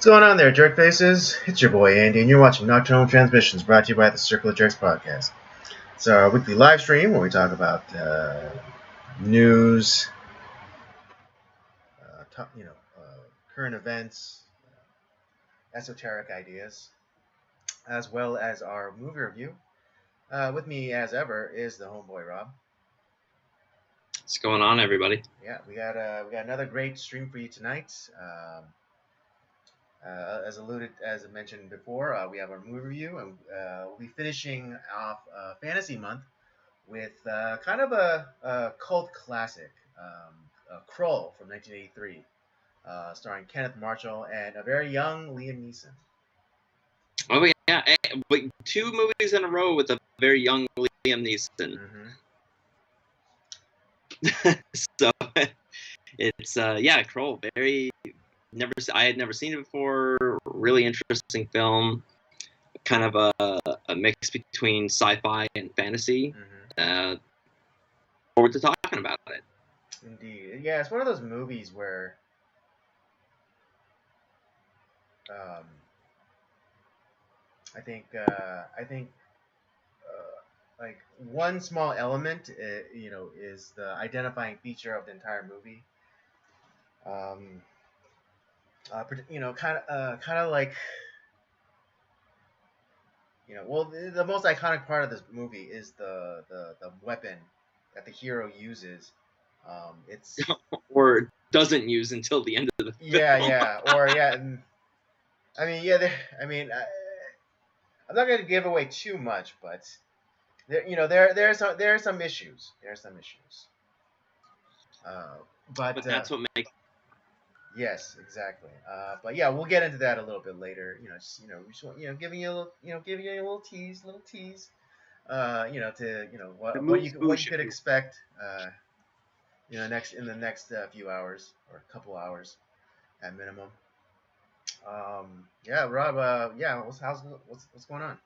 going on there, jerk faces? It's your boy Andy, and you're watching Nocturnal Transmissions, brought to you by the Circle of Jerks podcast. It's our weekly live stream where we talk about news, current events, esoteric ideas, as well as our movie review. With me, as ever, is the homeboy Rob. What's going on, everybody? Yeah, we got another great stream for you tonight. As I mentioned before, we have our movie review, and we'll be finishing off Fantasy Month with kind of a cult classic, Krull from 1983, starring Kenneth Marshall and a very young Liam Neeson. Oh yeah, but 2 movies in a row with a very young Liam Neeson. Mm-hmm. So it's Krull. I had never seen it before. Really interesting film. Kind of a mix between sci-fi and fantasy. Mm-hmm. Forward to talking about it. Indeed, yeah, it's one of those movies where I think like one small element, is the identifying feature of the entire movie. Kind of like, well, the most iconic part of this movie is the weapon that the hero uses. It's or doesn't use until the end of the film. I'm not going to give away too much, but there are some issues. But that's what makes. Yes, exactly. But yeah, we'll get into that a little bit later. Giving you a little tease. What you could expect. In the next few hours or a couple hours at minimum. Yeah, Rob. What's going on?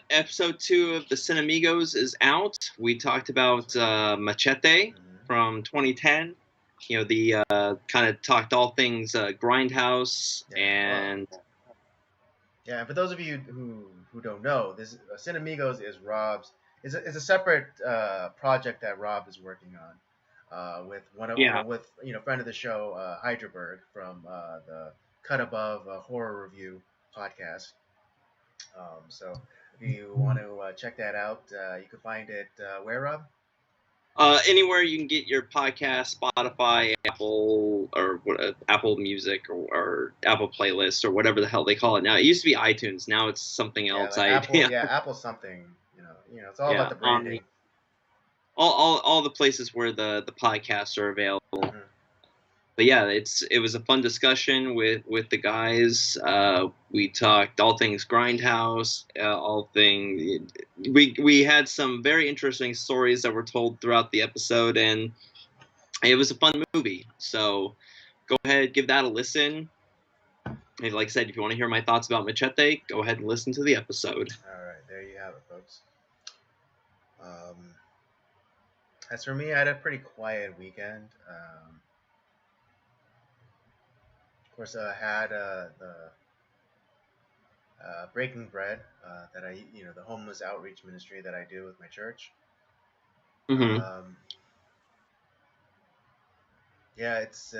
Episode 2 of the Cinemigos is out. We talked about Machete from 2010. The kind of talked all things Grindhouse and. Yeah, and for those of you who don't know, this Cinemigos is Rob's. It's a separate project that Rob is working on with friend of the show Hydraberg from the Cut Above Horror Review podcast. So if you want to check that out, you can find it where, Rob? Anywhere you can get your podcast, Spotify, Apple, or Apple Music, or Apple Playlist, or whatever the hell they call it now. It used to be iTunes. Now it's something else. Apple something. It's all about the branding. All the places where the podcasts are available. Mm-hmm. But yeah, it was a fun discussion with the guys. We talked all things Grindhouse, we had some very interesting stories that were told throughout the episode, and it was a fun movie. So go ahead, give that a listen. And like I said, if you want to hear my thoughts about Machete, go ahead and listen to the episode. All right, there you have it, folks. As for me, I had a pretty quiet weekend. Of course, I had the Breaking Bread that the homeless outreach ministry that I do with my church. Mm-hmm. Yeah, it's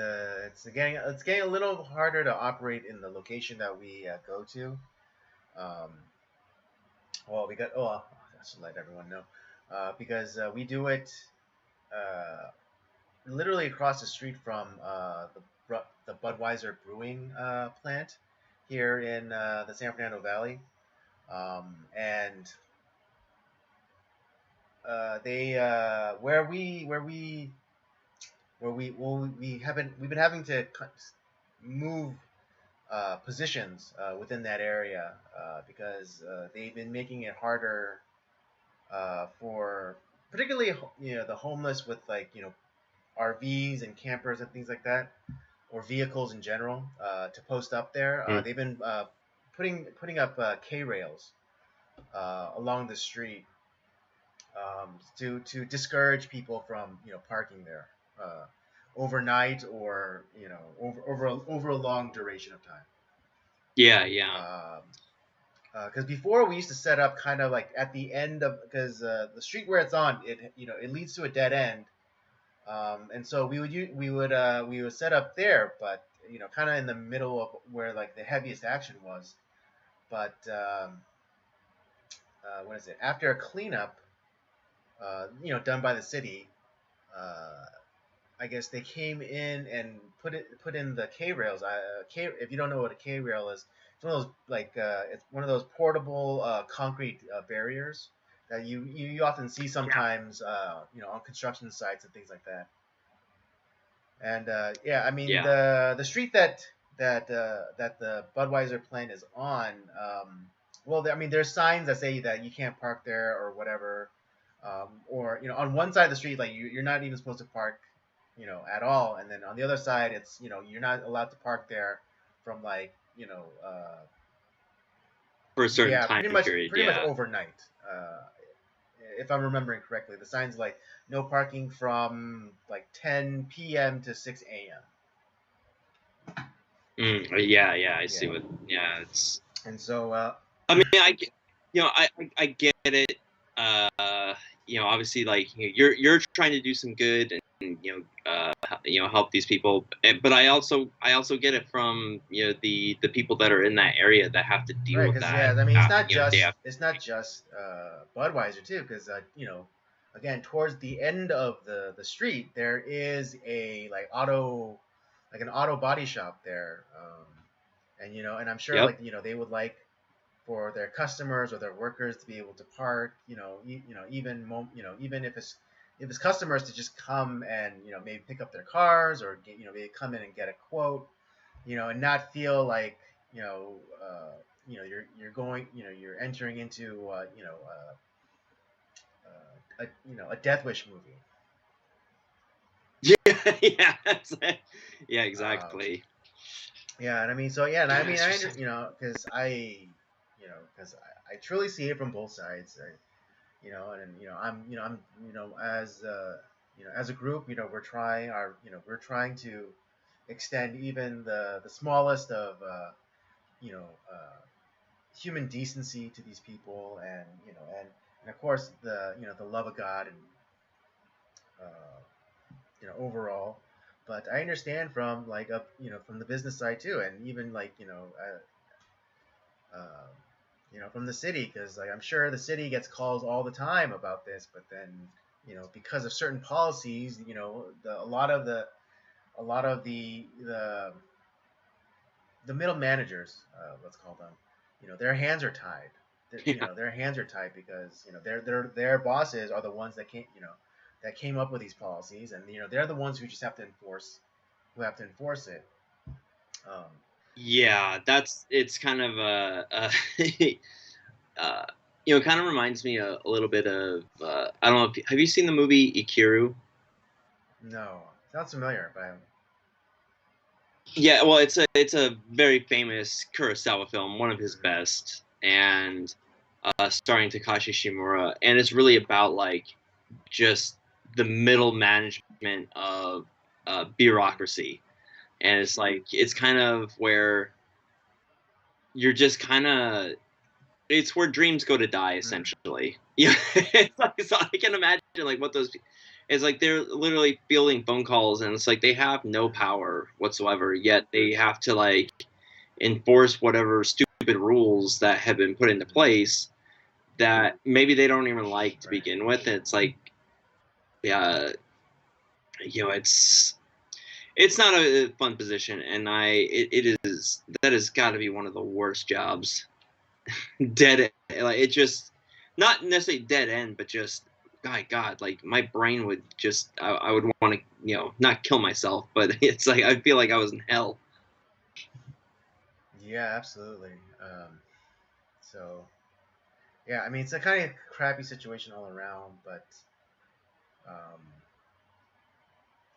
getting a little harder to operate in the location that we go to. Well, I should let everyone know because we do it literally across the street from the Budweiser brewing plant here in the San Fernando Valley, and we've been having to move positions within that area because they've been making it harder for particularly the homeless with RVs and campers and things like that, or vehicles in general, to post up there. They've been putting up K-rails along the street to discourage people from parking there, overnight or over a long duration of time. Yeah, yeah. Because before we used to set up kind of like at the end of because the street where it's on it leads to a dead end, and so we would set up there, but kind of in the middle of where like the heaviest action was. But what is it? After a cleanup, done by the city, uh, I guess they came in and put in the K rails. If you don't know what a K rail is, it's one of those it's one of those portable concrete barriers that you often see sometimes on construction sites and things like that. And yeah, I mean Yeah. the street that the Budweiser plant is on. Well, I mean there's signs that say that you can't park there or whatever. Or on one side of the street, like you're not even supposed to park, at all, and then on the other side, it's you're not allowed to park there from like For a certain yeah, time period. pretty much Yeah. overnight. If I'm remembering correctly, the sign's like no parking from like 10 p.m. to 6 a.m. Yeah, yeah. I see Yeah, what. Yeah, it's. and so I mean, I get it. Obviously, like you're trying to do some good and help these people. But I also get it from the people that are in that area that have to deal right, with because that. yeah, I mean Day after it's not just Budweiser too, because again towards the end of the street there is a like an auto body shop there, and and I'm sure Yep. like they would like for their customers or their workers to be able to park, even if it's customers to just come and maybe pick up their cars or get, maybe come in and get a quote, and not feel like you're going, you're entering into a Death Wish movie. Yeah. Yeah. Yeah. Um, Exactly. yeah, and I mean, so yeah, and I Yeah. mean, It's just. because because I truly see it from both sides. And I'm as a group, we're trying to extend even the smallest of you know uh, human decency to these people, and and of course the love of God and uh, overall. But I understand from like from the business side too, and even like from the city, because like I'm sure the city gets calls all the time about this, but then because of certain policies, a lot of the middle managers, let's call them, their hands are tied. Yeah. Their hands are tied because their bosses are the ones that came up with these policies, and they're the ones who just have to enforce it. Um, Yeah. It's kind of uh, kind of reminds me a little bit of I don't know. Have you seen the movie Ikiru? no, sounds familiar, but Yeah, well, it's a very famous Kurosawa film, one of his mhm, best, and starring Takashi Shimura, and it's really about like just the middle management of bureaucracy, and it's like it's kind of where you're just kind of it's where dreams go to die mm, essentially. Yeah, it's like, so I can imagine like what those. It's like they're literally fielding phone calls, and it's like they have no mhm, power whatsoever. Yet they have to like enforce whatever stupid rules that have been put into mhm, place that maybe they don't even like to right. begin with. And it's like, yeah, it's not a fun position, and it is that has got to be one of the worst jobs. Dead, like it just not necessarily dead end, but just my God, like my brain would just I would want to not kill myself, but it's like I feel like I was in hell. Yeah, absolutely. So yeah, I mean it's a kind of crappy situation all around, but um,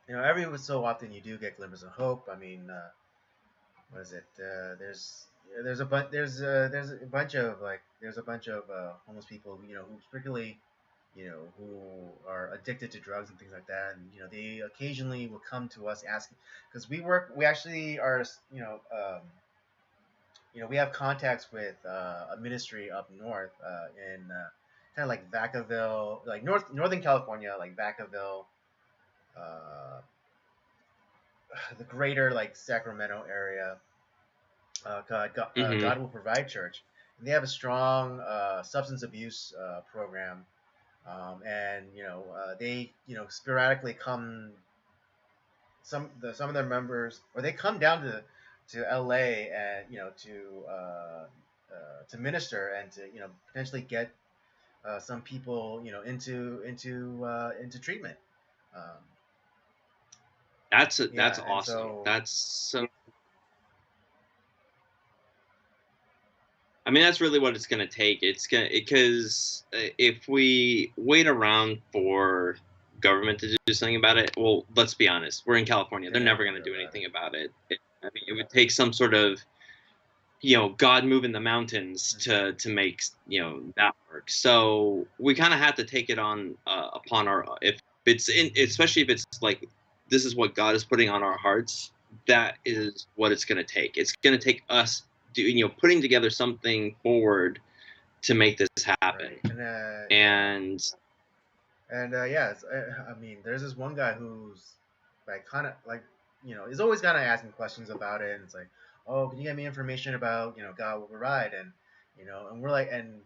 every so often you do get glimmers of hope. I mean, what is it? There's a bunch of homeless people, who particularly who are addicted to drugs and things like that, and they occasionally will come to us asking, because we actually are, we have contacts with a ministry up north in kind of like Vacaville, like Northern California, like Vacaville, uh, the greater like Sacramento area. Mm-hmm. God Will Provide Church. And they have a strong substance abuse program, and they sporadically come, some of their members, or they come down to LA, and to minister, and to potentially get some people into treatment. Um, That's yeah, and awesome. so That's so. I mean, that's really what it's gonna take. It's gonna because if we wait around for government to do something about it, well, let's be honest. We're in California. they're They're never never gonna gonna do do about it. anything about it. I mean, it would take some sort of God moving the mountains Hmm. to make that work. So we kind of have to take it on upon our if it's in especially if it's like this is what God is putting on our hearts. That is what it's going to take. It's going to take us putting together something forward to make this happen. Right, and yeah. And And yeah, I mean, there's this one guy who's like kind of like, he's always kind of asking questions about it, and it's like, oh, can you get me information about God Will Provide, and we're like, and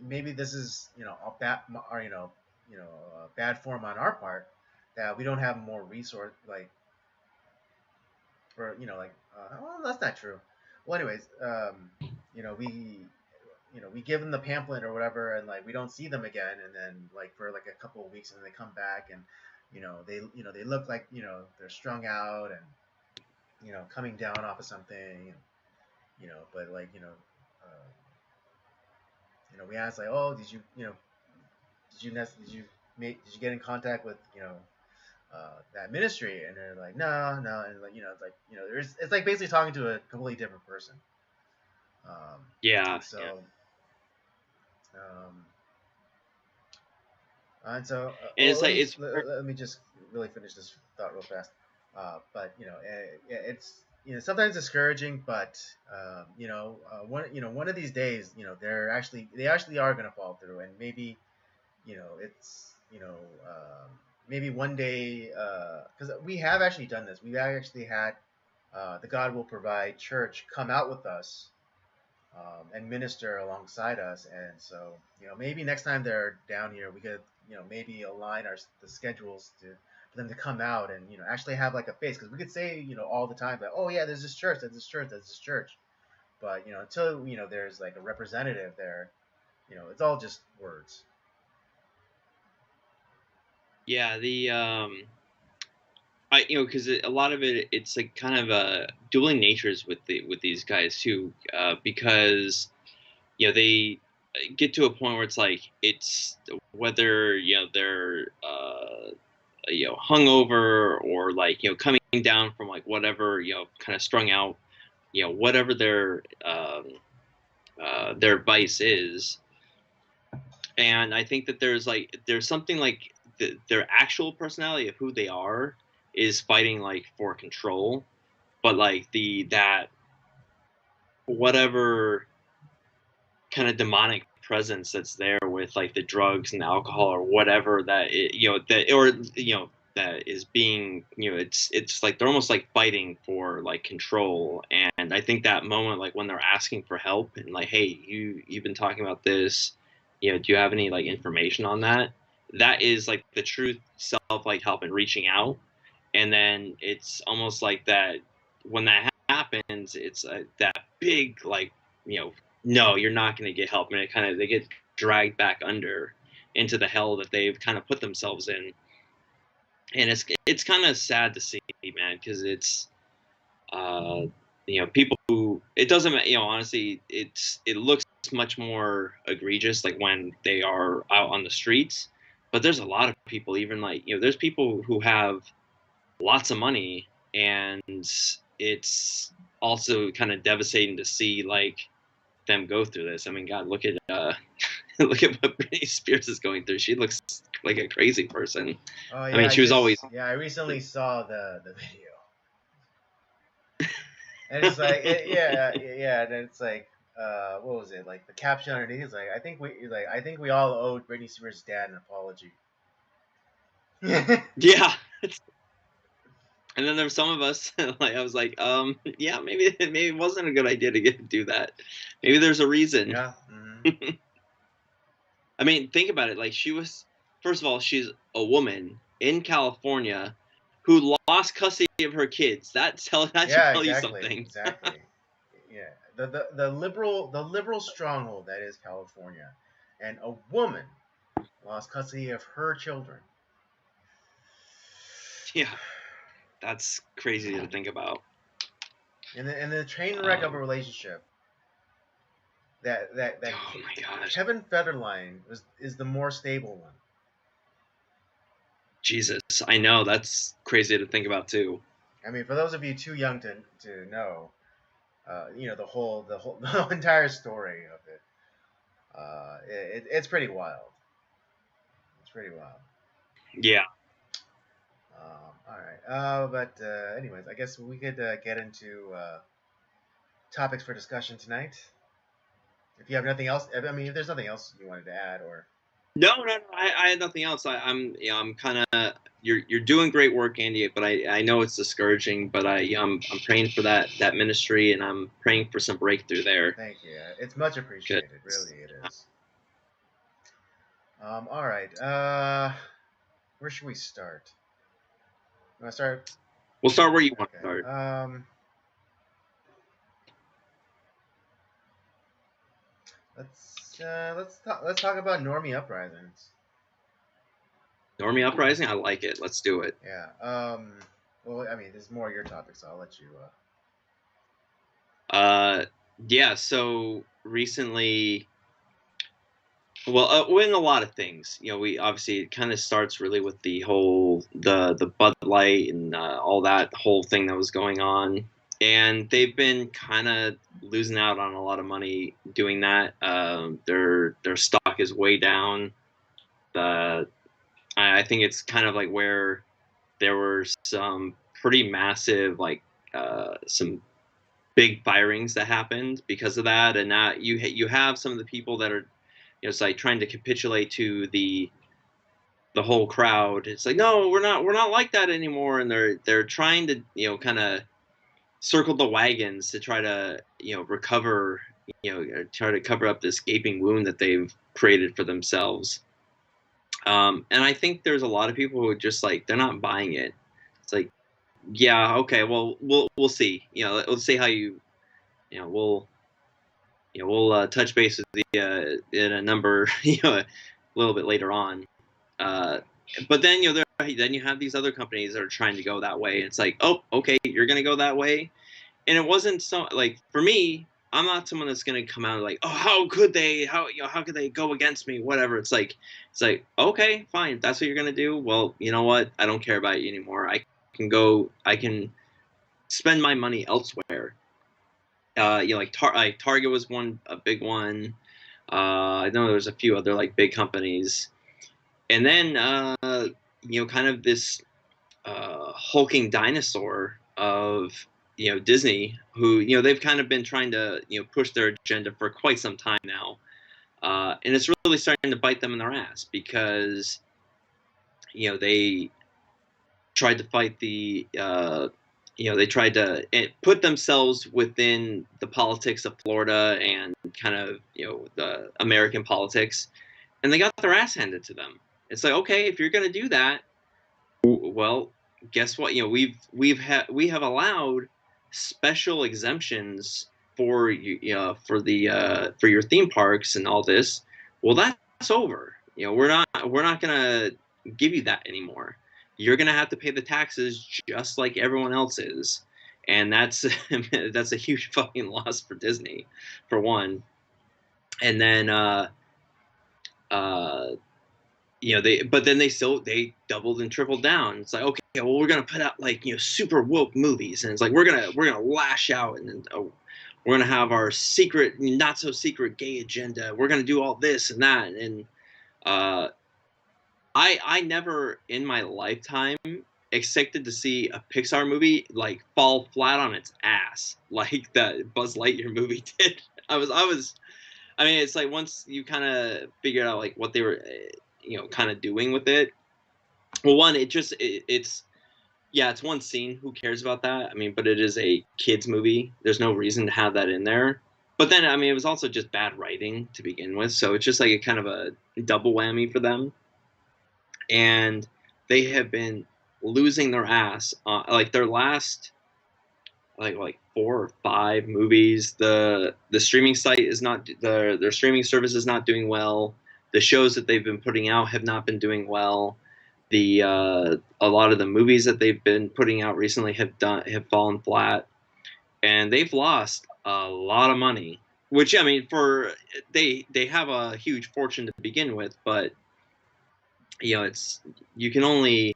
maybe this is a bad, or bad form on our part, that we don't have more resource, like, for like, well, that's not true. Well, anyways, we give them the pamphlet or whatever, and like we don't see them again, and then like for like a couple of weeks, and then they come back, and they look like they're strung out, and coming down off of something, and, but like we ask, like, oh, did you did you get in contact with that ministry, and they're like, no, no, and like it's like there's it's like basically talking to a completely different person. um yeah, and yeah, so um And so, and it's let like me it's let me just really finish this thought real fast. But yeah, it's sometimes discouraging, but one of these days, they actually are gonna fall through, and maybe it's maybe one day, because we have actually done this. We've actually had the God Will Provide Church come out with us, and minister alongside us. And so, maybe next time they're down here, we could, maybe align the schedules for them to come out, and actually have like a face, because we could say, all the time that, oh yeah, there's this church, there's this church, there's this church, but until there's like a representative there, it's all just words. yeah the I because a lot of it's like kind of dueling natures with these guys too because they get to a point where it's like it's whether they're hungover or like coming down from like whatever kind of strung out whatever their vice is. And I think that there's something like their actual personality of who they are is fighting like for control, but like the that whatever kind of demonic presence that's there with like the drugs and the alcohol or whatever that or that is being it's like they're almost like fighting for like control. And I think that moment like when they're asking for help and like, hey, you've been talking about this, do you have any like information on that, that is like the truth self like help and reaching out. And then it's almost like that when that happens it's that big like no, you're not going to get help, and it kind of they get dragged back under into the hell that they've kind of put themselves in. And it's kind of sad to see, man, because it's uh people who it doesn't honestly it looks much more egregious like when they are out on the streets, but there's a lot of people even like there's people who have lots of money, and it's also kind of devastating to see like them go through this. I mean, God, look at look at what Britney Spears is going through. She looks like a crazy person. Oh I yeah, mean, she was always. I recently saw the video, and it's like yeah, and it's like what was it like the caption underneath is like I think we all owed Britney Spears' dad an apology. Yeah. And then there's some of us like I was like, yeah, maybe it wasn't a good idea to do that. Maybe there's a reason. Yeah. Mm-hmm. I mean, think about it. Like first of all, she's a woman in California who lost custody of her kids. That should Yeah, tell you exactly, something. exactly. Yeah, the liberal stronghold that is California, and a woman lost custody of her children. Yeah, that's crazy to think about. And the train wreck of a relationship that Oh my gosh, Kevin Federline is the more stable one. Jesus, I know that's crazy to think about too. I mean, for those of you too young to know, you know the whole the whole entire story of it. It's pretty wild. It's pretty wild. Yeah. All right. But anyways, I guess we could get into topics for discussion tonight. If you have nothing else, I mean, if there's nothing else you wanted to add, or No, I had nothing else. I'm kind of you're doing great work, Andy. But I know it's discouraging. But I'm praying for that ministry, and I'm praying for some breakthrough there. thank you. It's much appreciated. Really, it is. All right. Where should we start? You want to start? We'll start where you want to Okay. start. Let's talk about Normie uprisings. Normie Uprising, I like it. Let's do it. Yeah. Well, I mean, there's more your topic, so I'll let you. Yeah. So recently, well, in a lot of things, you know, we obviously it kind of starts really with the whole the Bud Light and all that whole thing that was going on, and they've been kind of losing out on a lot of money doing that. Their stock is way down. I think it's kind of like where there were some pretty massive some big firings that happened because of that, and now you have some of the people that are, you know, it's like trying to capitulate to the whole crowd. It's like, no, we're not like that anymore, and they're trying to, you know, kind of circle the wagons to try to, you know, recover, you know, try to cover up this gaping wound that they've created for themselves. And I think there's a lot of people who are just like they're not buying it. It's like, yeah, okay, well, we'll see. You know, let's see how you know we'll touch base with the in a number you know a little bit later on. But then then you have these other companies that are trying to go that way. It's like, oh, okay, you're gonna go that way, and it wasn't so like for me. I'm not someone that's gonna come out like, oh, how could they? How could they go against me? Whatever. It's like, okay, fine. If that's what you're gonna do. Well, you know what? I don't care about you anymore. I can spend my money elsewhere. You know, like Target was a big one. I know there was a few other like big companies, and then you know, kind of this hulking dinosaur of, you know, Disney, who, you know, they've kind of been trying to, you know, push their agenda for quite some time now, and it's really starting to bite them in their ass because, you know, they tried to fight the you know, they tried to put themselves within the politics of Florida and kind of, you know, the American politics, and they got their ass handed to them. It's like, okay, if you're going to do that, well, guess what? You know, we have allowed special exemptions for you know, for your theme parks and all this. Well, that's over. You know, we're not going to give you that anymore. You're going to have to pay the taxes just like everyone else is. And that's that's a huge fucking loss for Disney, for one. And then you know, they doubled and tripled down. It's like, okay, well, we're gonna put out like super woke movies, and it's like we're gonna lash out, and then we're gonna have our secret, not so secret gay agenda. We're gonna do all this and that, and uh, I never in my lifetime expected to see a Pixar movie like fall flat on its ass like that Buzz Lightyear movie did. I mean, it's like once you kind of figured out like what they were, kind of doing with it. Well, one, it's yeah, it's one scene. Who cares about that? I mean, but it is a kids movie. There's no reason to have that in there. But then, I mean, it was also just bad writing to begin with. So it's just like a kind of a double whammy for them. And they have been losing their ass. Like their last, like 4 or 5 movies. The streaming site is not their streaming service is not doing well. The shows that they've been putting out have not been doing well. The a lot of the movies that they've been putting out recently have fallen flat, and they've lost a lot of money. Which, I mean, they have a huge fortune to begin with, but it's you can only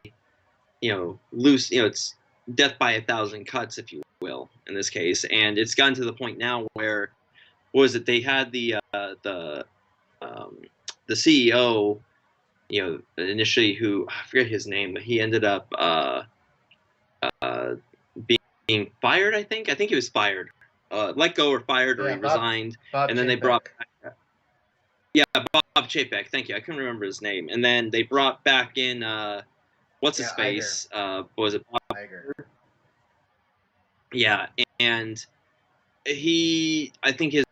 lose it's death by 1,000 cuts, if you will, in this case. And it's gotten to the point now where, what was it? They had the CEO, initially, who I forget his name, but he ended up being fired. I think he was fired, let go or fired, or he resigned, Bob and then Chapek. they brought Bob Chapek. Thank you. I couldn't remember his name, and then they brought back in what's his face? Was it Bob Iger? Yeah, and I think his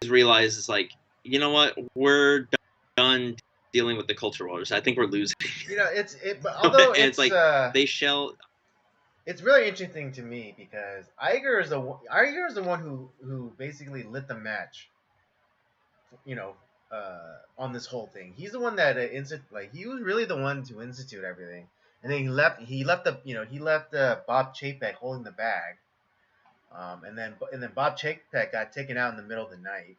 realized is like, you know what, we're done dealing with the culture wars. I think we're losing. But although it's like they shell. It's really interesting to me because Iger is the one who basically lit the match. On this whole thing, he's the one that he was really the one to institute everything, and then he left. He left Bob Chapek holding the bag, and then Bob Chapek got taken out in the middle of the night,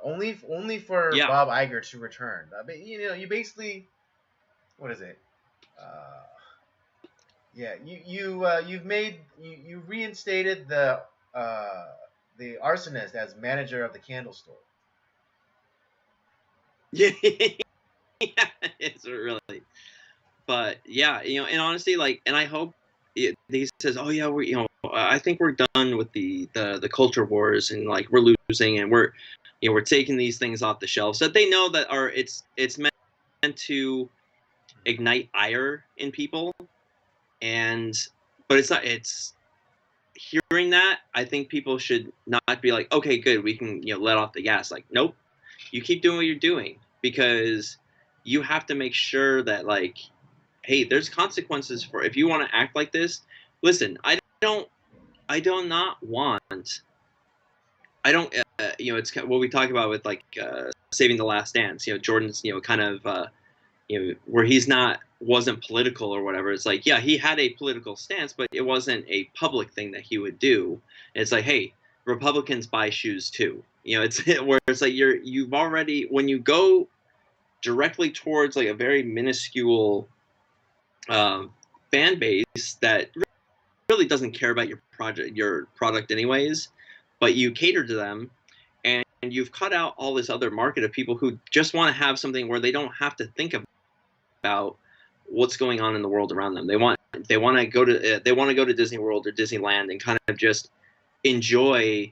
only for Bob Iger to return. I mean, you basically, what is it? You reinstated the arsonist as manager of the candle store. Yeah, it's really. But yeah, and honestly, like, and I hope he says, oh yeah, I think we're done with the culture wars, and like we're losing, and we're taking these things off the shelf, so that they know that it's meant to ignite ire in people, but it's not. It's hearing that, I think people should not be like, okay, good, we can let off the gas. Like, nope, you keep doing what you're doing, because you have to make sure that, like, hey, there's consequences for if you want to act like this. Listen, I don't not want. I don't. It's what we talk about with like Saving the Last Dance. Jordan's kind of where he's wasn't political or whatever. It's like, yeah, he had a political stance, but it wasn't a public thing that he would do. It's like, hey, Republicans buy shoes too. It's where it's like you've already, when you go directly towards like a very minuscule fan base that really doesn't care about your product anyways, but you cater to them, and you've cut out all this other market of people who just want to have something where they don't have to think about what's going on in the world around them. They want to go to Disney World or Disneyland and kind of just enjoy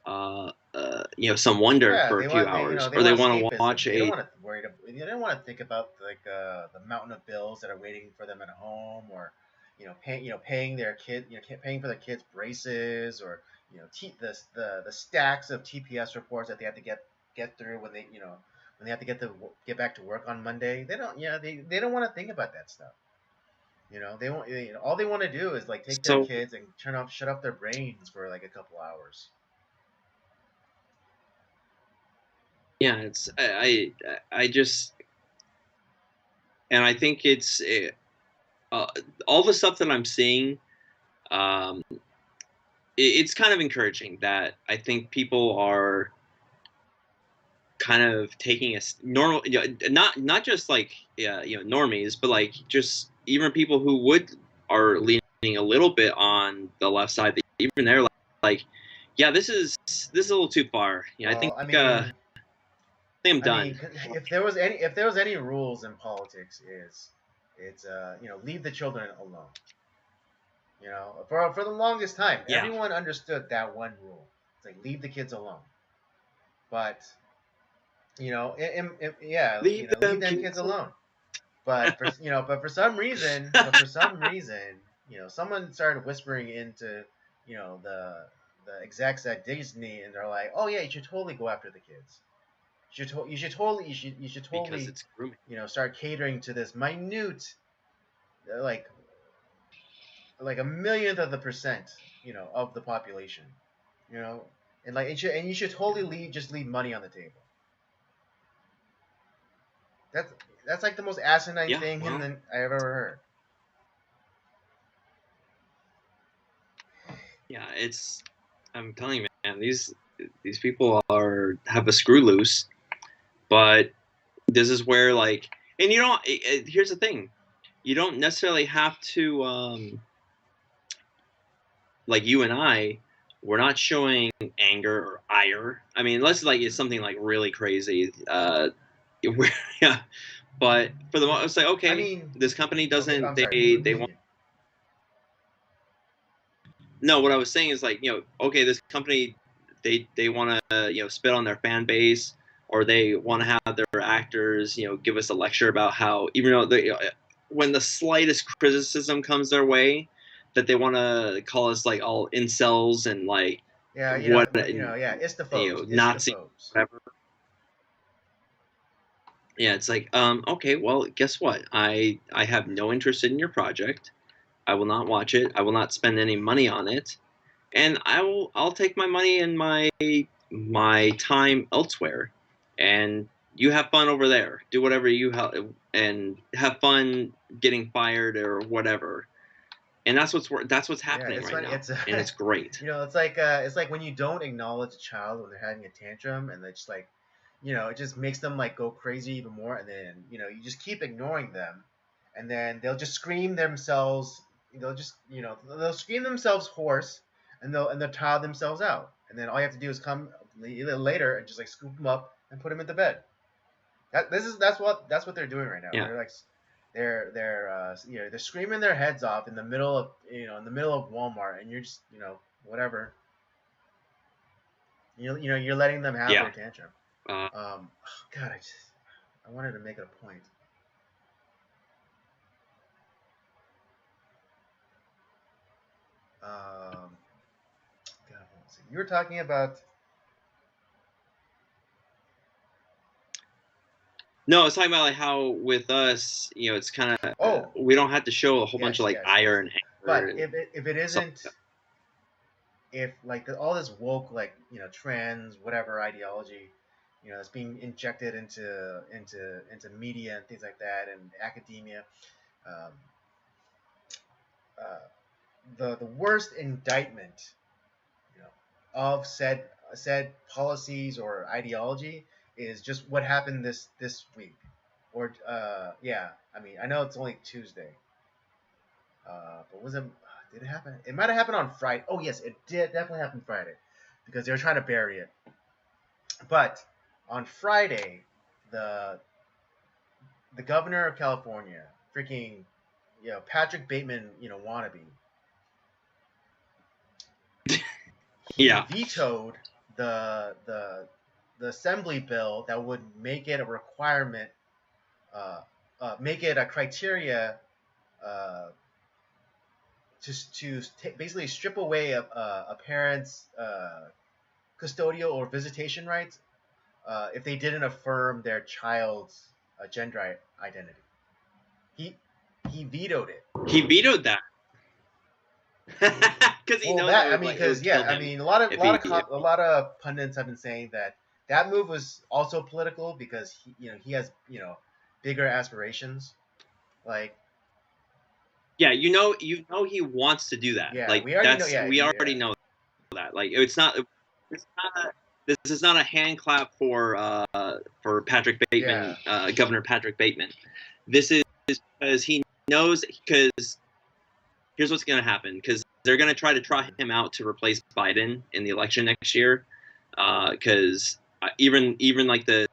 some wonder for a few hours, or they want to watch They don't want to think about like the mountain of bills that are waiting for them at home, or paying their kid, paying for their kids' braces, or the stacks of TPS reports that they have to get through when they have to get back to work on Monday. They don't want to think about that stuff. They won't. All they want to do is like take their kids and shut off their brains for like a couple hours. Yeah, it's I just, and I think it's all the stuff that I'm seeing. It's kind of encouraging that I think people are kind of taking a normal, not just like normies, but like just even people who would are leaning a little bit on the left side. Even they're like, yeah, this is a little too far. Yeah, Well, I think I'm I done. mean, if there was any rules in politics, it's leave the children alone. For the longest time, Yeah, everyone understood that one rule. It's like leave the kids alone. But yeah, leave leave them them kids kids alone. alone. But for some reason, someone started whispering into, the execs at Disney, and they're like, oh yeah, you should totally go after the kids. Because You should totally it's grooming. start catering to this minute, like a millionth of the percent, of the population, you know, and you should totally leave money on the table. That's that's like the most asinine Yeah, thing well, I've ever heard. yeah, it's. I'm telling you, man, these people have a screw loose, but this is where like, and you don't. Here's the thing, you don't necessarily have to like you and I. We're not showing anger or ire. I mean, unless like it's something like really crazy. Yeah, but for the most, it's like I okay, mean, this company okay, doesn't. I'm sorry. They want. Continue. No, what I was saying is like okay, this company they want to spit on their fan base, or they want to have their actors give us a lecture about how even though they when the slightest criticism comes their way, that they want to call us like all incels and like Yeah, what yeah, it's the phobes. It's the Nazi phobes. whatever. Yeah, it's like okay, well guess what? I have no interest in your project. I will not watch it. I will not spend any money on it, and I'll take my money and my time elsewhere, and you have fun over there. Do whatever and have fun getting fired or whatever. And that's what's Yeah, happening it's right funny. now, and it's great. It's like when you don't acknowledge a child when they're having a tantrum, and it's like, it just makes them like go crazy even more, and then you just keep ignoring them, and then they'll just scream themselves. They'll scream themselves hoarse, and they'll tire themselves out, and then all you have to do is come later and just like scoop them up and put them into bed. That's what they're doing right now. Yeah, They're like they're screaming their heads off in the middle of Walmart, and you're just whatever. You're letting them have yeah. their tantrum. Uh, God, I wanted to make it a point. Um, God, what was it? You were talking about. no, I was talking about like how with us, it's kind of Oh, we don't have to show a whole bunch of yes, like yes, yes. ire and anger But and if it stuff isn't, like if like all this woke, like trans whatever ideology, that's being injected into media and things like that, and academia, um, uh, the worst indictment, of said policies or ideology is just what happened this week, or yeah. I mean, I know it's only Tuesday, but was it? Did it happen? It might have happened on Friday. Oh yes, it did definitely happen Friday, because they were trying to bury it. But on Friday, the the governor of California, freaking, Patrick Bateman, wannabe, he yeah. vetoed the assembly bill that would make it a requirement, uh, make it a criteria, uh, to basically strip away a parent's custodial or visitation rights, if they didn't affirm their child's gender identity. He he vetoed it. He vetoed that because he Well, knows that I mean, it would because kill yeah, I him mean, a lot of a if lot he of a lot of pundits have been saying that move was also political, because he has bigger aspirations. Like, yeah, he wants to do that. yeah, Like we already know. that's Yeah, we already know that. Like it's not a, this is not a hand clap for Patrick yeah. Bateman, Governor Patrick Bateman. This is because he knows because here's what's going to happen, because they're going to try to trot him out to replace Biden in the election next year, because even like the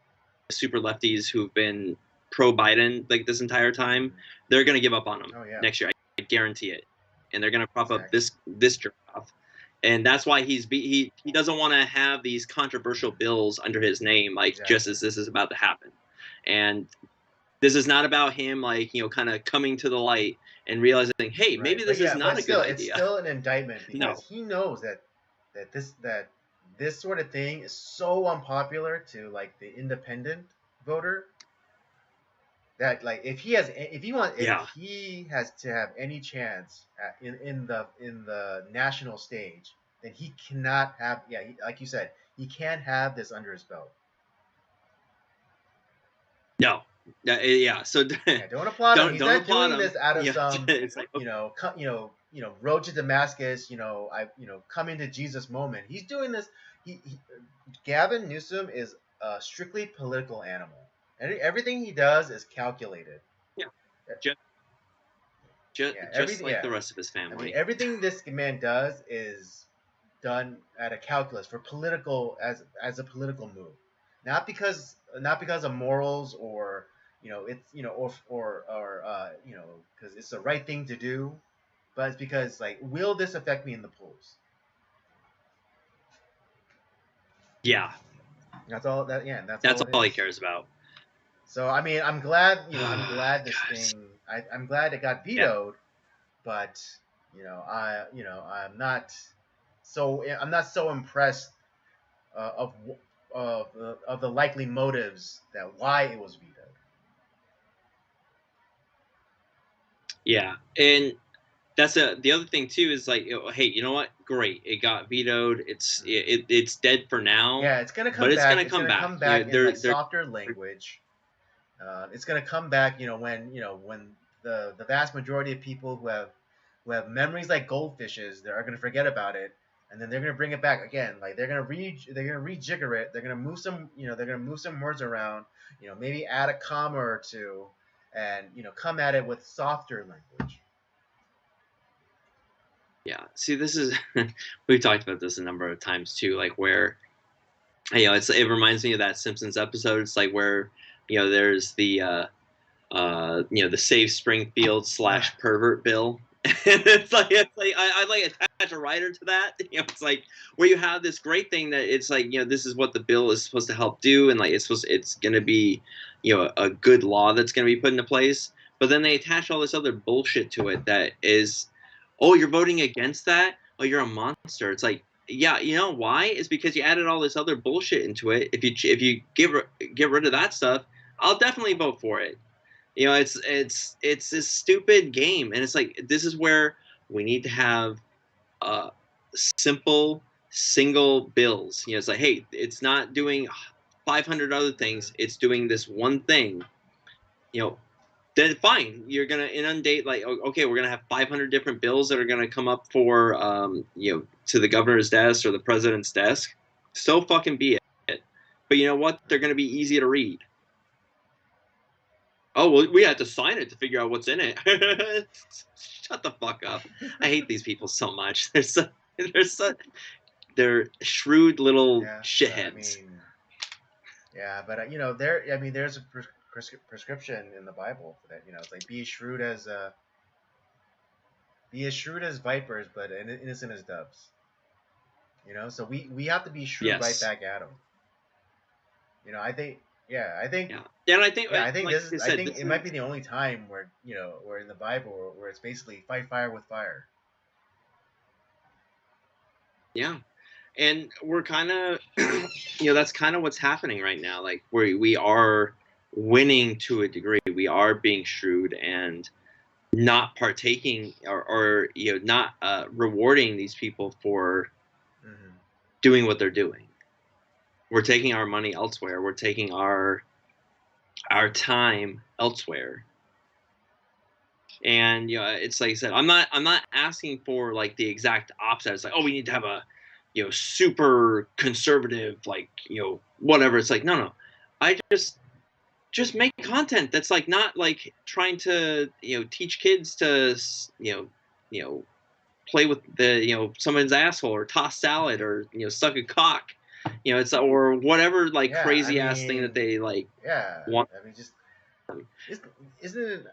super lefties who've been pro Biden like this entire time, they're going to give up on him next year. I guarantee it, and they're going to prop up this jerk off. And that's why he doesn't want to have these controversial bills under his name, like just as this is about to happen. And this is not about him, like, you know, kind of coming to the light and realizing, hey, maybe this is not a good idea. It's still an indictment, because he knows that this sort of thing is so unpopular to like the independent voter that like if he has to have any chance in the national stage, then he cannot have like you said, he can't have this under his belt. No. So don't applaud him. He's not doing this out of some like, road to Damascus, coming to Jesus moment. He's doing this. Gavin Newsom is a strictly political animal. Everything he does is calculated. Yeah. Just like the rest of his family. I mean, everything this man does is done at a calculus for political as a political move, not because of morals or it's because it's the right thing to do, but it's because like, will this affect me in the polls? Yeah, that's all that. Yeah, that's all he cares about. So I mean, I'm glad this thing. I'm glad it got vetoed, but I'm not so impressed of the likely motives that why it was vetoed. Yeah, and that's the other thing too is like, hey, you know what? Great, it got vetoed. It's dead for now. Yeah, it's gonna come back. It's gonna come back in like softer language. It's gonna come back, when the vast majority of people who have memories like goldfishes, they are gonna forget about it, and then they're gonna bring it back again. Like they're gonna rejigger it. They're gonna move some words around. Maybe add a comma or two, and come at it with softer language. Yeah. See, this is we've talked about this a number of times too. Like where, it reminds me of that Simpsons episode. It's like where there's the the Save Springfield / pervert bill. it's like I like attach a writer to that. It's like where you have this great thing that it's like, this is what the bill is supposed to help do, and like it's going to be a good law that's going to be put into place. But then they attach all this other bullshit to it that is, oh, you're voting against that? Oh, you're a monster. It's like, yeah, you know why? It's because you added all this other bullshit into it. If you get rid of that stuff, I'll definitely vote for it. It's this stupid game, and it's like, this is where we need to have simple single bills. It's like, hey, it's not doing 500 other things. It's doing this one thing. Then fine, you're gonna inundate, like, okay, we're gonna have 500 different bills that are gonna come up for to the governor's desk or the president's desk. So fucking be it. But you know what? They're gonna be easy to read. Oh, well, we had to sign it to figure out what's in it. Shut the fuck up. I hate these people so much. They're shrewd little shitheads. There's a prescription in the Bible for that. It's like, be as shrewd as vipers, but innocent as doves. So we have to be shrewd right back at them. I think. Yeah, I think. Yeah, and I think. Yeah, I think like this. I think it might be the only time where where in the Bible where it's basically fight fire with fire. Yeah, and we're kind of, that's kind of what's happening right now. Like we are winning to a degree. We are being shrewd and not partaking or not rewarding these people for doing what they're doing. We're taking our money elsewhere. We're taking our time elsewhere. And it's like I said, I'm not asking for like the exact opposite. It's like, oh, we need to have a super conservative, like whatever. It's like, no. I just make content that's like not like trying to teach kids to play with someone's asshole or toss salad or suck a cock, it's or whatever like Yeah, I crazy ass thing that mean, they like yeah, want. I mean, just isn't it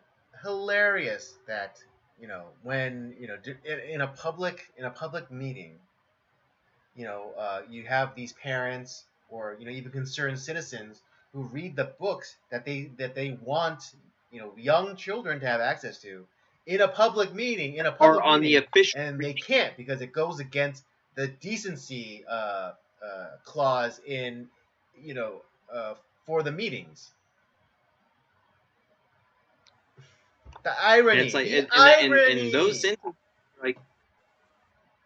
hilarious that when in a public meeting, you have these parents or even concerned citizens who read the books that they want young children to have access to in a public meeting Or on the official and they reading. can't because it goes against the decency clause in you know for the meetings. The And it's irony, like the in those irony. instances, like,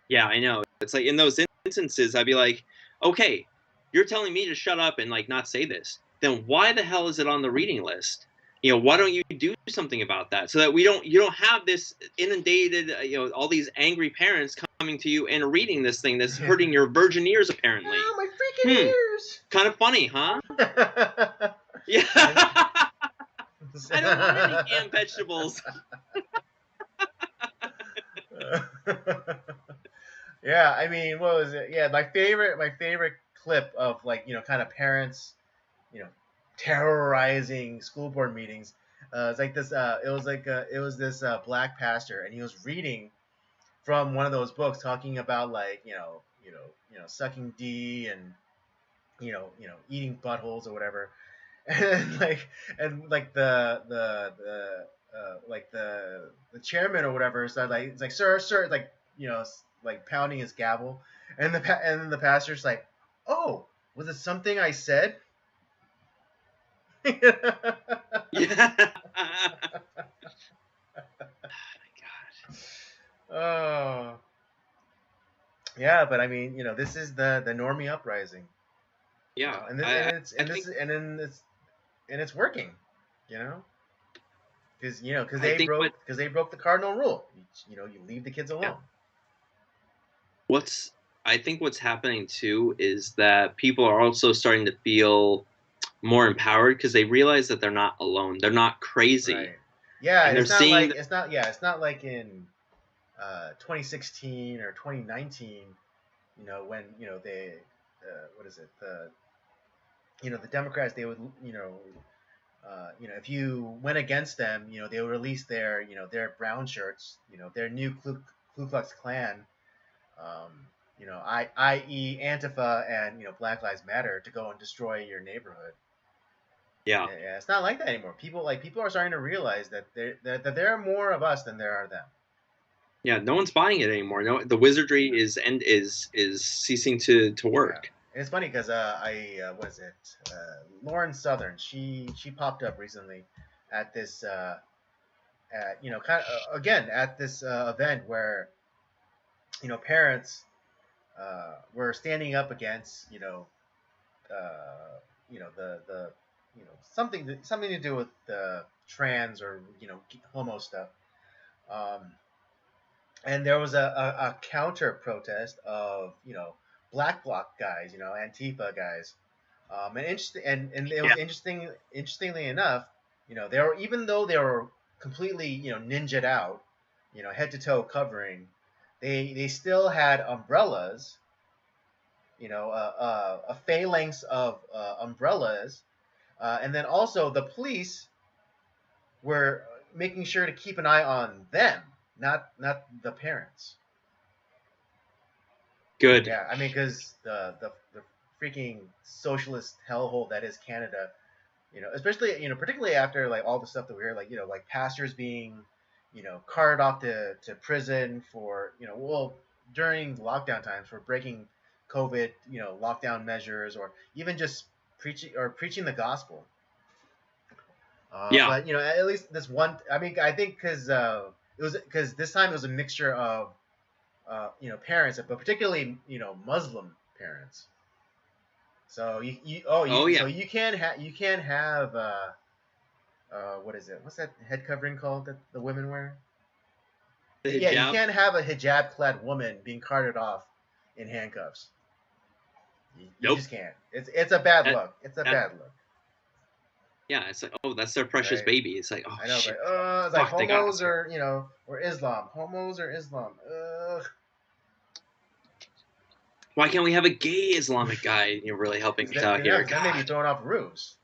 yeah, I know. It's like in those instances, I'd be like, okay, you're telling me to shut up and like not say this. Then why the hell is it on the reading list? Why don't you do something about that so that you don't have this inundated, all these angry parents coming to you and reading this thing that's hurting your virgin ears apparently. Oh, my freaking ears. Kind of funny, huh? Yeah. I don't want any damn vegetables. Yeah, I mean, what was it? Yeah, my favorite clip of like kind of parents, you know, terrorizing school board meetings. It's like this. It was this black pastor, and he was reading from one of those books talking about like sucking D and eating buttholes or whatever, and like the chairman or whatever said like it's like sir like like pounding his gavel, and then the pastor's like, oh, was it something I said? Yeah. Oh yeah, but I mean this is the Normie Uprising, Yeah. and I think it's working, you know. Because I think they broke the cardinal rule. You leave the kids yeah. alone. I think what's happening too is that people are also starting to feel more empowered because they realize that they're not alone. They're not crazy. Right. Yeah, and they're seeing it's not like in 2016 or 2019. When they what is it the Democrats, they would if you went against them, they would release their brown shirts, their new Ku Klux Klan, i.e. Antifa and Black Lives Matter, to go and destroy your neighborhood. yeah. Yeah, it's not like that anymore. People are starting to realize that there are more of us than there are them. Yeah, no one's buying it anymore. No, the wizardry is ceasing to work. Yeah. It's funny because what is it? Lauren Southern. She popped up recently at this kind of again at this event where parents were standing up against the something to do with the trans or homo stuff. And there was a counter protest of black bloc guys, Antifa guys, and it was interestingly enough, they were, even though they were completely ninja'd out, head to toe covering, they still had umbrellas, a phalanx of umbrellas, and then also the police were making sure to keep an eye on them, not the parents. Good. Yeah, I mean, because the freaking socialist hellhole that is Canada, especially particularly after like all the stuff that we hear, like like pastors being carted off to prison for during lockdown times for breaking COVID lockdown measures, or even just preaching the gospel. Yeah. But at least this one, I mean, I think because this time it was a mixture of parents, but particularly Muslim parents. So so you can't have what is it? What's that head covering called that the women wear? The Yeah, hijab? you can't have a hijab-clad woman being carted off in handcuffs. You Nope. just can't. It's a bad look. It's a bad look. Yeah, it's like, oh, that's their precious Right. baby. It's like, oh I know, shit, but it's like fuck, they got homos Oscar. or Islam, homos or Islam. Why can't we have a gay Islamic guy? You're really helping us out here. Because that may be throwing off roofs.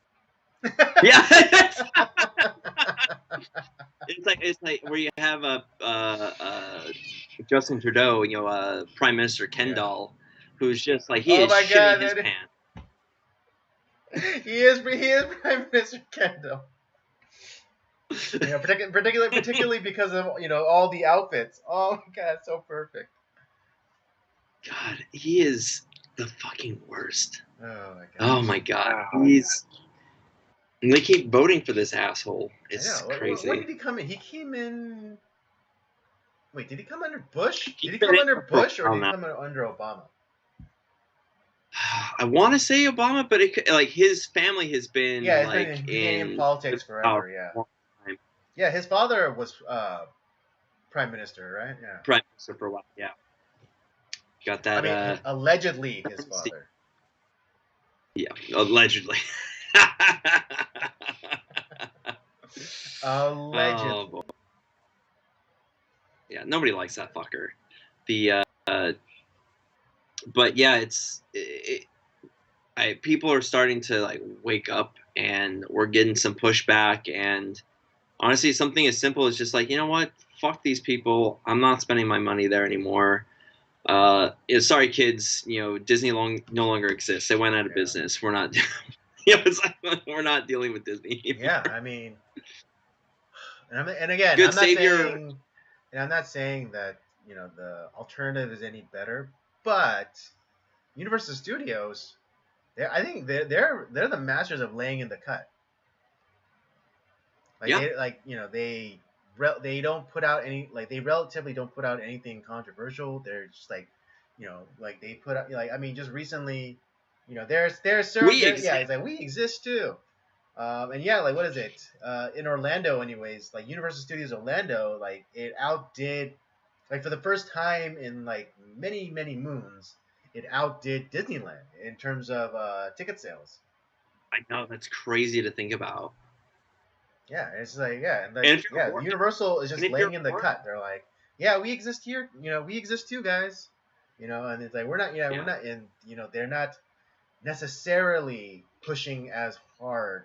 Yeah, it's like where you have Justin Trudeau, Prime Minister Ken Yeah. doll, who's just like he Oh is my shitting God, his pants. he is Prime Minister Kendall. Particularly because of all the outfits. Oh my God, so perfect. God, he is the fucking worst. Oh my God. Oh my God, he's. And they keep voting for this asshole. I It's know. When crazy. did he come in? He came in. Wait, did he come under Bush? He's Did he been come in under for a Bush or while did he now. come under Obama? I want to say Obama, but like his family has been Yeah, like he's been in in politics power forever. Yeah. for a long time. Yeah, his father was prime minister, right? Yeah. Prime Minister for a while. Yeah, got I that. mean, allegedly his father. Yeah, allegedly. Allegedly. Oh boy. Yeah, nobody likes that fucker. The but yeah, people are starting to like wake up, and we're getting some pushback. And honestly, something as simple as just like, you know what, fuck these people. I'm not spending my money there anymore. Sorry, kids. Disney no longer exists. They went out of business. We're not. It's like we're not dealing with Disney anymore. Yeah, I mean, and again, Good savior. I'm not saying that the alternative is any better, but Universal Studios, I think they're the masters of laying in the cut. Like Yeah. they don't put out they relatively don't put out anything controversial. They're just like, like they put out like I mean just recently, there's certain We yeah, exist. it's like we exist too. And yeah, like what is it? In Orlando, anyways, like Universal Studios Orlando, like it outdid, like for the first time in like many many moons, it outdid Disneyland in terms of ticket sales. I know, that's crazy to think about. Yeah, it's like yeah, and like And if you're a yeah, horror, Universal is and just if you're laying a in the horror, cut. They're like, yeah, we exist here. We exist too, guys. And it's like we're yeah, not in. They're not necessarily pushing as hard.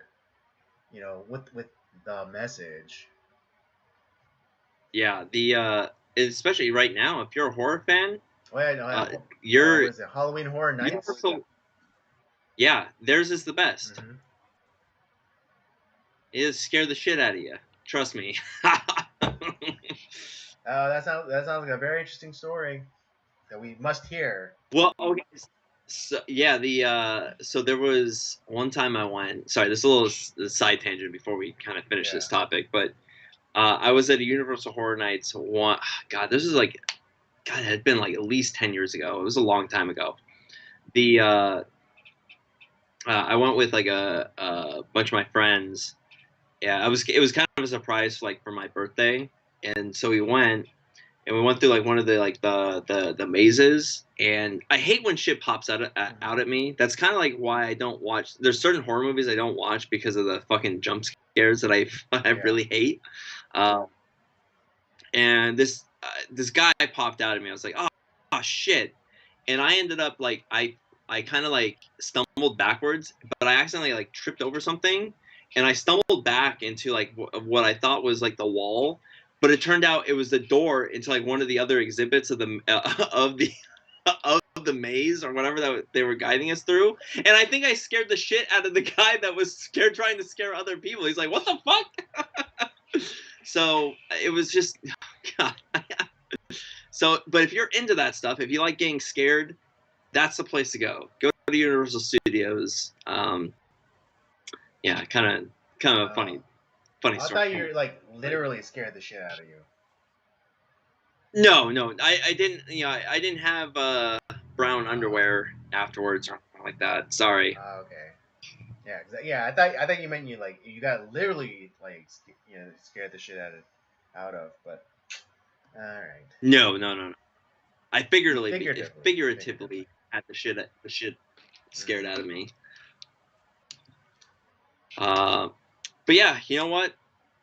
With the message. yeah. Especially right now, if you're a horror fan, Oh yeah, no, yeah. you're What is it? Halloween Horror Nights. Universal. Yeah, theirs is the best. Mm-hmm. It scare the shit out of you. Trust me. That sounds like a very interesting story that we must hear. Well, okay. So yeah, so there was one time I went. Sorry, this is a little side tangent before we kind of finish Yeah. this topic, but I was at a Universal Horror Nights. God, this is like, God, it had been like at least 10 years ago. It was a long time ago. I went with like a bunch of my friends. Yeah, it was kind of a surprise, like for my birthday, and so we went. And we went through like one of the like the mazes, and I hate when shit pops out at me. That's kind of like why I don't watch. There's certain horror movies I don't watch because of the fucking jump scares that I really hate. And this guy popped out at me. I was like, oh shit, and I ended up like I kind of like stumbled backwards, but I accidentally like tripped over something, and I stumbled back into like what I thought was like the wall, but it turned out it was the door into like one of the other exhibits of the of the maze or whatever that they were guiding us through. And I think I scared the shit out of the guy that was trying to scare other people. He's like, "What the fuck?" So it was just, God. So, but if you're into that stuff, if you like getting scared, that's the place to go. Go to Universal Studios. Yeah, kind of a funny I story. thought you were like literally scared the shit out of you. No, I didn't. I didn't have brown underwear afterwards or anything like that. Sorry. Okay. Yeah. I thought you meant you got literally like scared the shit out of. But all right. No. I Figuratively had the shit scared out of me. But yeah, you know what?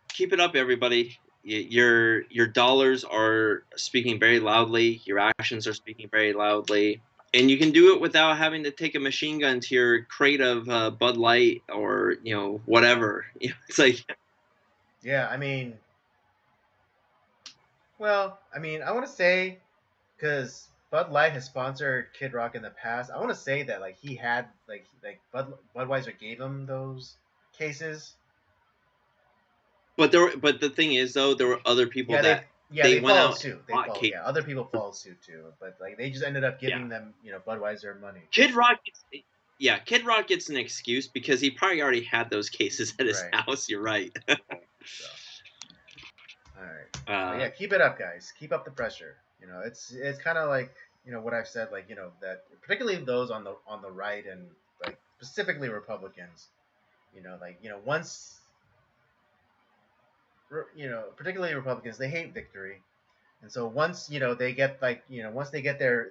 Keep it up, everybody. Your dollars are speaking very loudly. Your actions are speaking very loudly, and you can do it without having to take a machine gun to your crate of Bud Light or whatever. It's like, Yeah, I mean, well, I mean, I want to say because Bud Light has sponsored Kid Rock in the past. I want to say that like he had Budweiser gave him those cases. but the thing is though, there were other people Yeah, that they went followed out and suit. They bought followed. cases. Yeah, other people followed suit too. But like they just ended up Yeah, giving them Budweiser money. Kid Rock. Yeah, Kid Rock gets an excuse because he probably already had those cases at his Right. house. You're right. So, all right. But uh, yeah, keep it up, guys. Keep up the pressure. It's kind of like what I've said, like that particularly those on the right and like specifically Republicans. Like once particularly Republicans, they hate victory, and so once they get like once they get their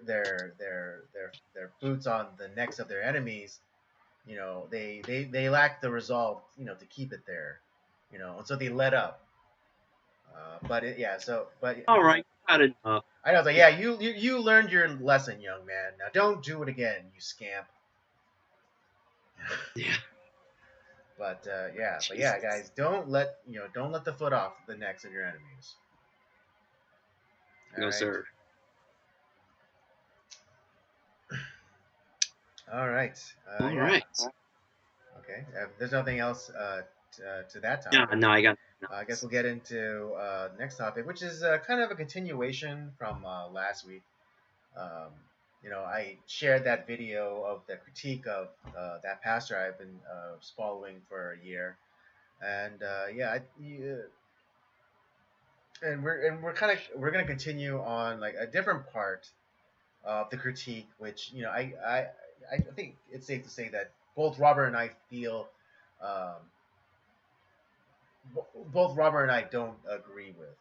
boots on the necks of their enemies, they lack the resolve to keep it there, and so they let up. But all right, got enough. I know, it's like, yeah, you learned your lesson, young man. Now don't do it again, you scamp. Yeah. But Jesus. yeah, guys, don't let the foot off the necks of your enemies. All No, right. sir. All right. All Yeah. right. Okay. There's nothing else to that Yeah, topic. no, I got. I guess we'll get into next topic, which is kind of a continuation from last week. Um, I shared that video of the critique of that pastor I've been following for a year, and we're gonna continue on like a different part of the critique, which I think it's safe to say that both Robert and I feel um, both Robert and I don't agree with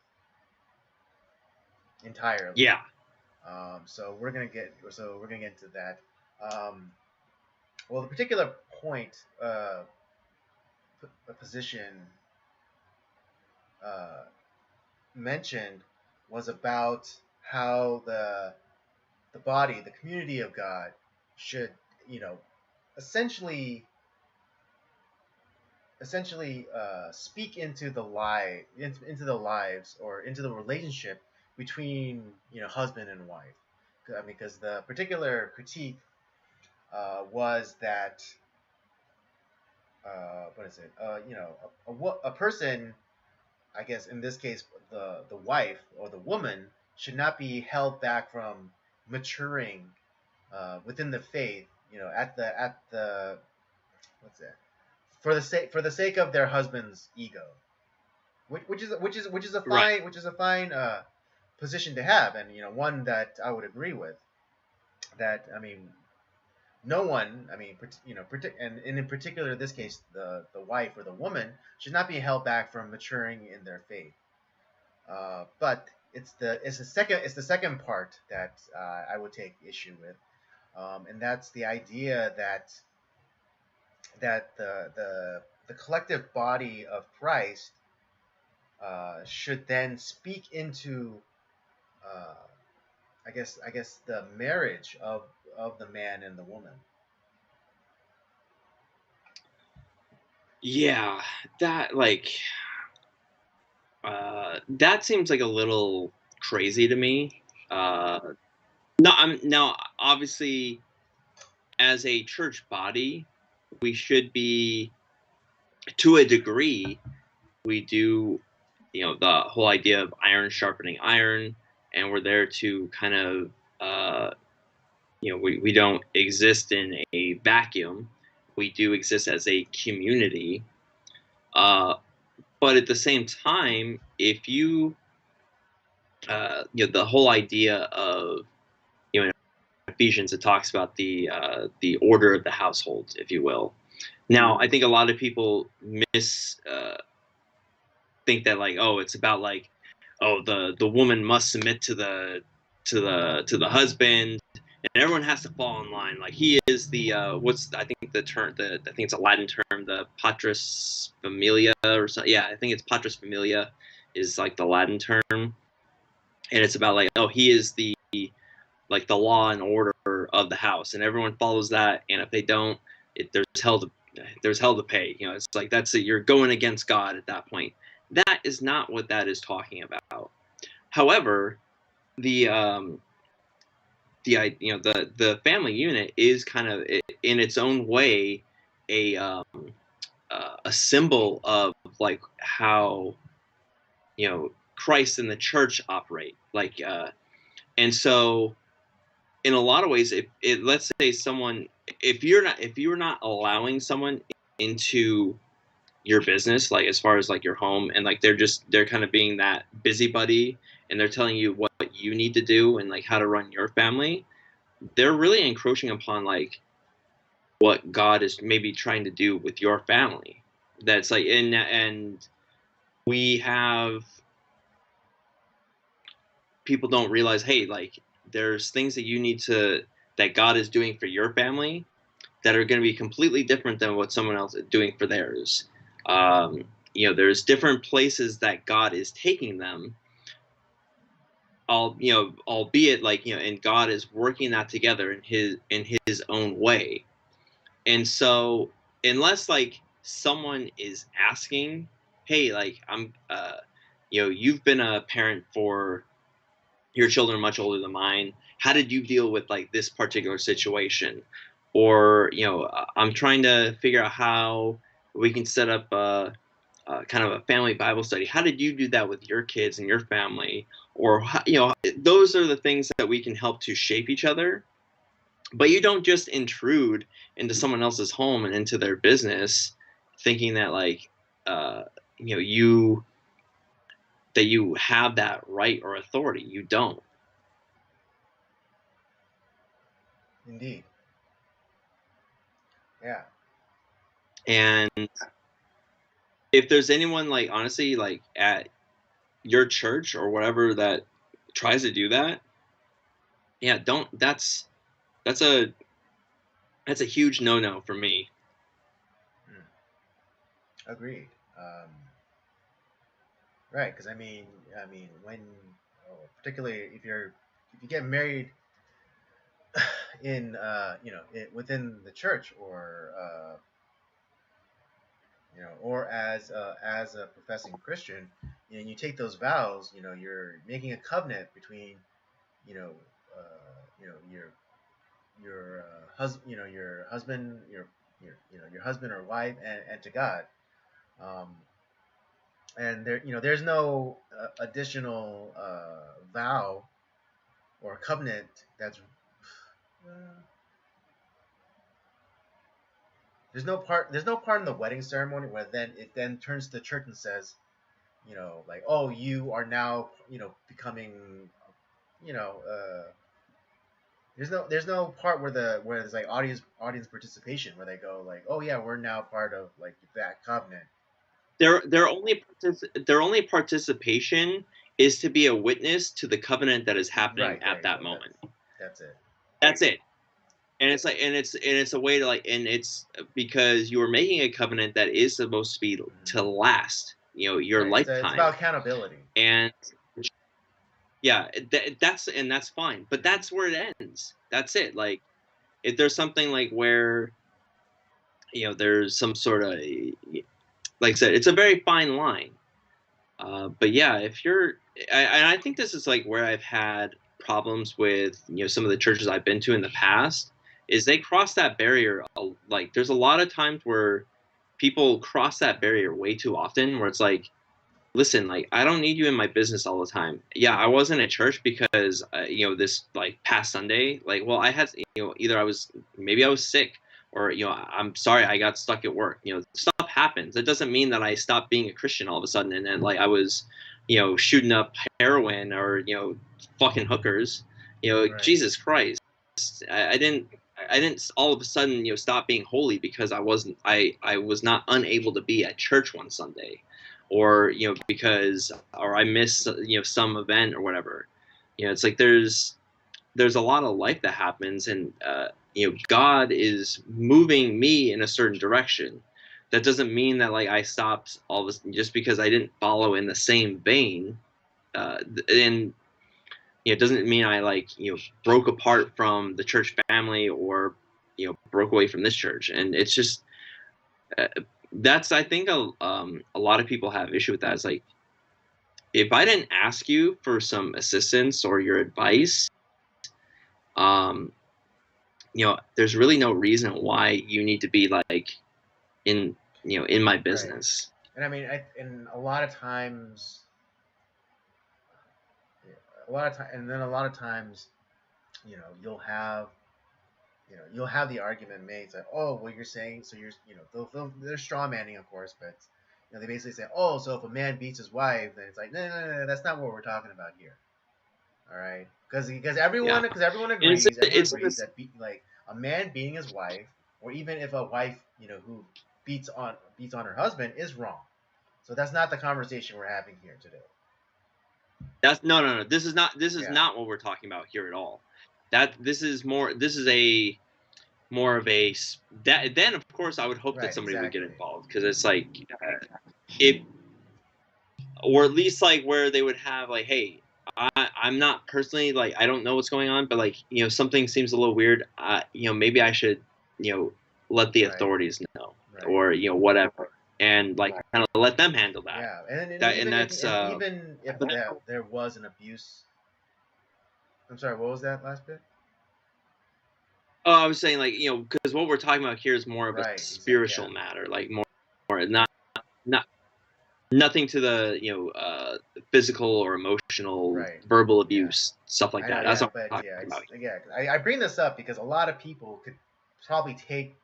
entirely. Yeah. So we're gonna get into that. Well, the particular point, position uh, mentioned was about how the body, the community of God, should essentially speak into the into the lives or into the relationship between husband and wife. I mean, because the particular critique was that what is it? A person, I guess in this case, the wife or the woman should not be held back from maturing within the faith. At the what's that? For the sake of their husband's ego, which is a Right. fine position to have, and one that I would agree with. That I mean, no one, I mean, and in particular this case, the wife or the woman should not be held back from maturing in their faith. But it's the second part that I would take issue with, and that's the idea that the collective body of Christ should then speak into uh, I guess the marriage of the man and the woman. Yeah, that that seems like a little crazy to me. No, I'm now obviously as a church body, we should be to a degree. We do, the whole idea of iron sharpening iron, and we're there to kind of, we don't exist in a vacuum. We do exist as a community. But at the same time, if the whole idea of, in Ephesians, it talks about the order of the household, if you will. Now, I think a lot of people think that like, oh, it's about like, oh, the woman must submit to the husband, and everyone has to fall in line. Like he is the what's I think the term I think it's a Latin term term, the patris familia or something. Yeah, I think it's patris familia is like the Latin term, and it's about like, oh, he is the like the law and order of the house, and everyone follows that, and if they don't, there's hell to pay. You know, it's like that's it. You're going against God at that point. That is not what that is talking about. However, the the family unit is kind of in its own way a a symbol of like how Christ and the church operate, like and so in a lot of ways, it let's say someone, if you're not allowing someone into your business, like as far as like your home, and like they're kind of being that busybody, and they're telling you what you need to do and like how to run your family, they're really encroaching upon like what God is maybe trying to do with your family. That's like, and we have people don't realize, hey, like there's things that you need to that God is doing for your family that are going to be completely different than what someone else is doing for theirs. There's different places that God is taking them, albeit like, and God is working that together in his own way. And so unless like someone is asking, hey, like you've been a parent for your children are much older than mine. How did you deal with like this particular situation? Or, I'm trying to figure out how we can set up kind of a family Bible study. How did you do that with your kids and your family? Or, those are the things that we can help to shape each other. But you don't just intrude into someone else's home and into their business thinking that like, you that you have that right or authority. You don't. Indeed. Yeah. And if there's anyone like honestly like at your church or whatever that tries to do that, yeah, don't that's a that's a huge no-no for me. Agreed. Right, because I mean, when, particularly if you get married in within the church, or or as a professing Christian, and you take those vows, you're making a covenant between you know your your husband, your husband or wife, and to God. Um, and there's no additional vow or covenant that's uh, there's no part in the wedding ceremony where then it then turns to the church and says, like, oh, you are now, becoming, you know there's no part where there's like audience participation, where they go like, oh yeah, we're now part of like that covenant. Their only participation is to be a witness to the covenant that is happening Right, there at you that go. moment. That's it. That's it. And it's like, and it's a way to like, and it's because you are making a covenant that is supposed to be to last, your Right. It's lifetime. about accountability. And yeah, that's fine, but that's where it ends. That's it. Like, if there's something like where there's some sort of, like I said, it's a very fine line. But yeah, if you're, and I think this is like where I've had problems with some of the churches I've been to in the past, is they cross that barrier. Like there's a lot of times where people cross that barrier way too often, where it's like, listen, like I don't need you in my business all the time. Yeah, I wasn't at church because this like past Sunday, like, well, I had either maybe I was sick, or I'm sorry, I got stuck at work. Stuff happens. It doesn't mean that I stopped being a Christian all of a sudden, and then like I was shooting up heroin or fucking hookers. Right. Jesus Christ, I didn't all of a sudden stop being holy because I was not unable to be at church one Sunday, or because, or I missed some event or whatever. It's like there's a lot of life that happens, and God is moving me in a certain direction. that doesn't mean that like I stopped all this just because I didn't follow in the same vein. And it doesn't mean I like broke apart from the church family or broke away from this church. And it's just that's I think a lot of people have issue with that. It's like, if I didn't ask you for some assistance or your advice, um, there's really no reason why you need to be like in in my business. Right. And I mean, and a lot of times, and then a lot of times, you'll have the argument made. It's like, oh, what you're saying, so they're straw manning, of course, but they basically say, oh, so if a man beats his wife, then it's like, no, that's not what we're talking about here. All right, because Yeah, everyone and agrees it's that like a man beating his wife, or even if a wife who beats on her husband is wrong. So that's not the conversation we're having here today. that's no. This is Yeah. not what we're talking about here at all. This is a more of a that. Then of course I would hope that Right. somebody would get Exactly. involved, because it's like it, or at least like where they would have like, hey, I'm not personally like, I don't know what's going on, but like something seems a little weird. Maybe I should let the Right. authorities know, Right. or whatever, and like kind of let them handle that. Yeah, and That and even that's if there was an abuse. I'm sorry. What was that last bit? Oh, I was saying like because what we're talking about here is more of a Right. Exactly. Yeah. spiritual matter, like more not nothing to the physical or emotional, Right. verbal Yeah. abuse, stuff like I know. that. That's Yeah. what But I'm yeah. talking about. I bring this up because a lot of people could probably take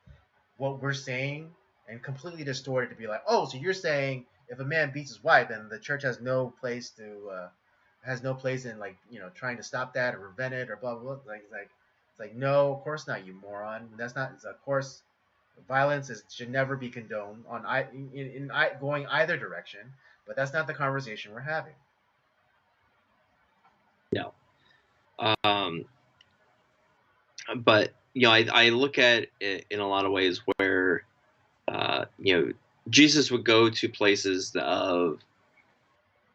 what we're saying and completely distort it to be like, oh, so you're saying if a man beats his wife, then the church has no place in like trying to stop that or prevent it or blah blah blah. It's like no, of course not, you moron. That's not. Of course, violence should never be condoned in going either direction. But that's not the conversation we're having. No. But I look at it in a lot of ways where Jesus would go to places of,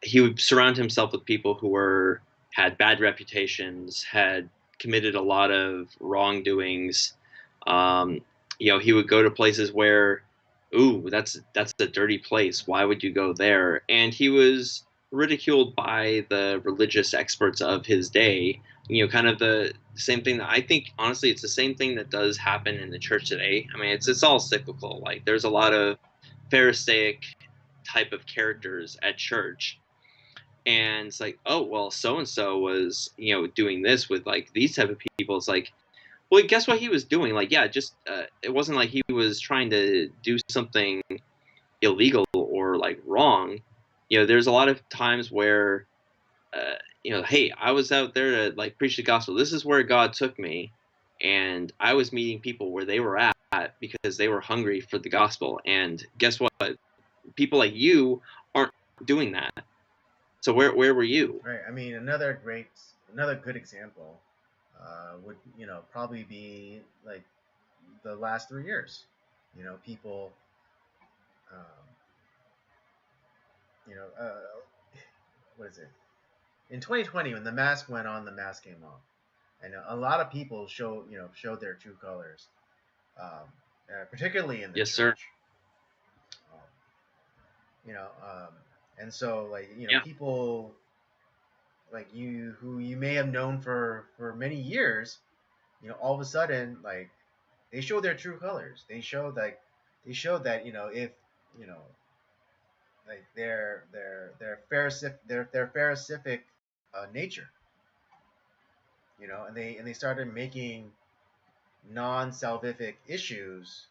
he would surround himself with people who had bad reputations, had committed a lot of wrongdoings. Um, he would go to places where, ooh, that's a dirty place. Why would you go there? And he was ridiculed by the religious experts of his day. Kind of the same thing that I think, honestly, it's the same thing that does happen in the church today. I mean, it's all cyclical. Like, there's a lot of Pharisaic type of characters at church, and it's like, oh well, so and so was doing this with like these type of people. It's like, well, guess what he was doing? Like, yeah, just it wasn't like he was trying to do something illegal or like wrong. There's a lot of times where hey, I was out there to like preach the gospel. This is where God took me, and I was meeting people where they were at because they were hungry for the gospel. And guess what? People like you aren't doing that. So where were you? Right. I mean, another good example would probably be like the last 3 years. People, um, you know, what is it? In 2020, when the mask went on, the mask came off, and a lot of people showed their true colors, particularly in the Yes, sir. church. Um, you know, um, and so like Yeah. people like you who you may have known for many years, all of a sudden like they showed their true colors. They showed that if you know like their pharisaic nature, and they started making non-salvific issues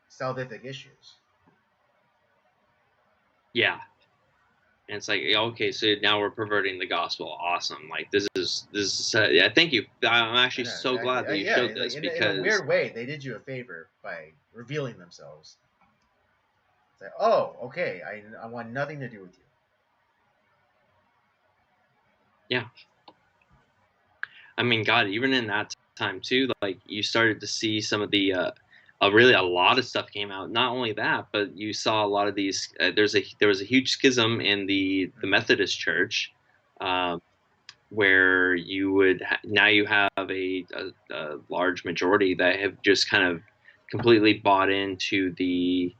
salvific issues. Yeah. And it's like, yeah, okay, so now we're perverting the gospel. Awesome. Like, yeah, thank you. I'm I actually know so exactly. glad that you Yeah, showed like this, in a because weird way, they did you a favor by revealing themselves. It's like, oh, okay, I want nothing to do with you. yeah, I mean, God, even in that time too, like you started to see some of the really a lot of stuff came out. Not only that, but you saw a lot of these. There was a huge schism in the Methodist Church, where you would now you have a large majority that have just kind of completely bought into the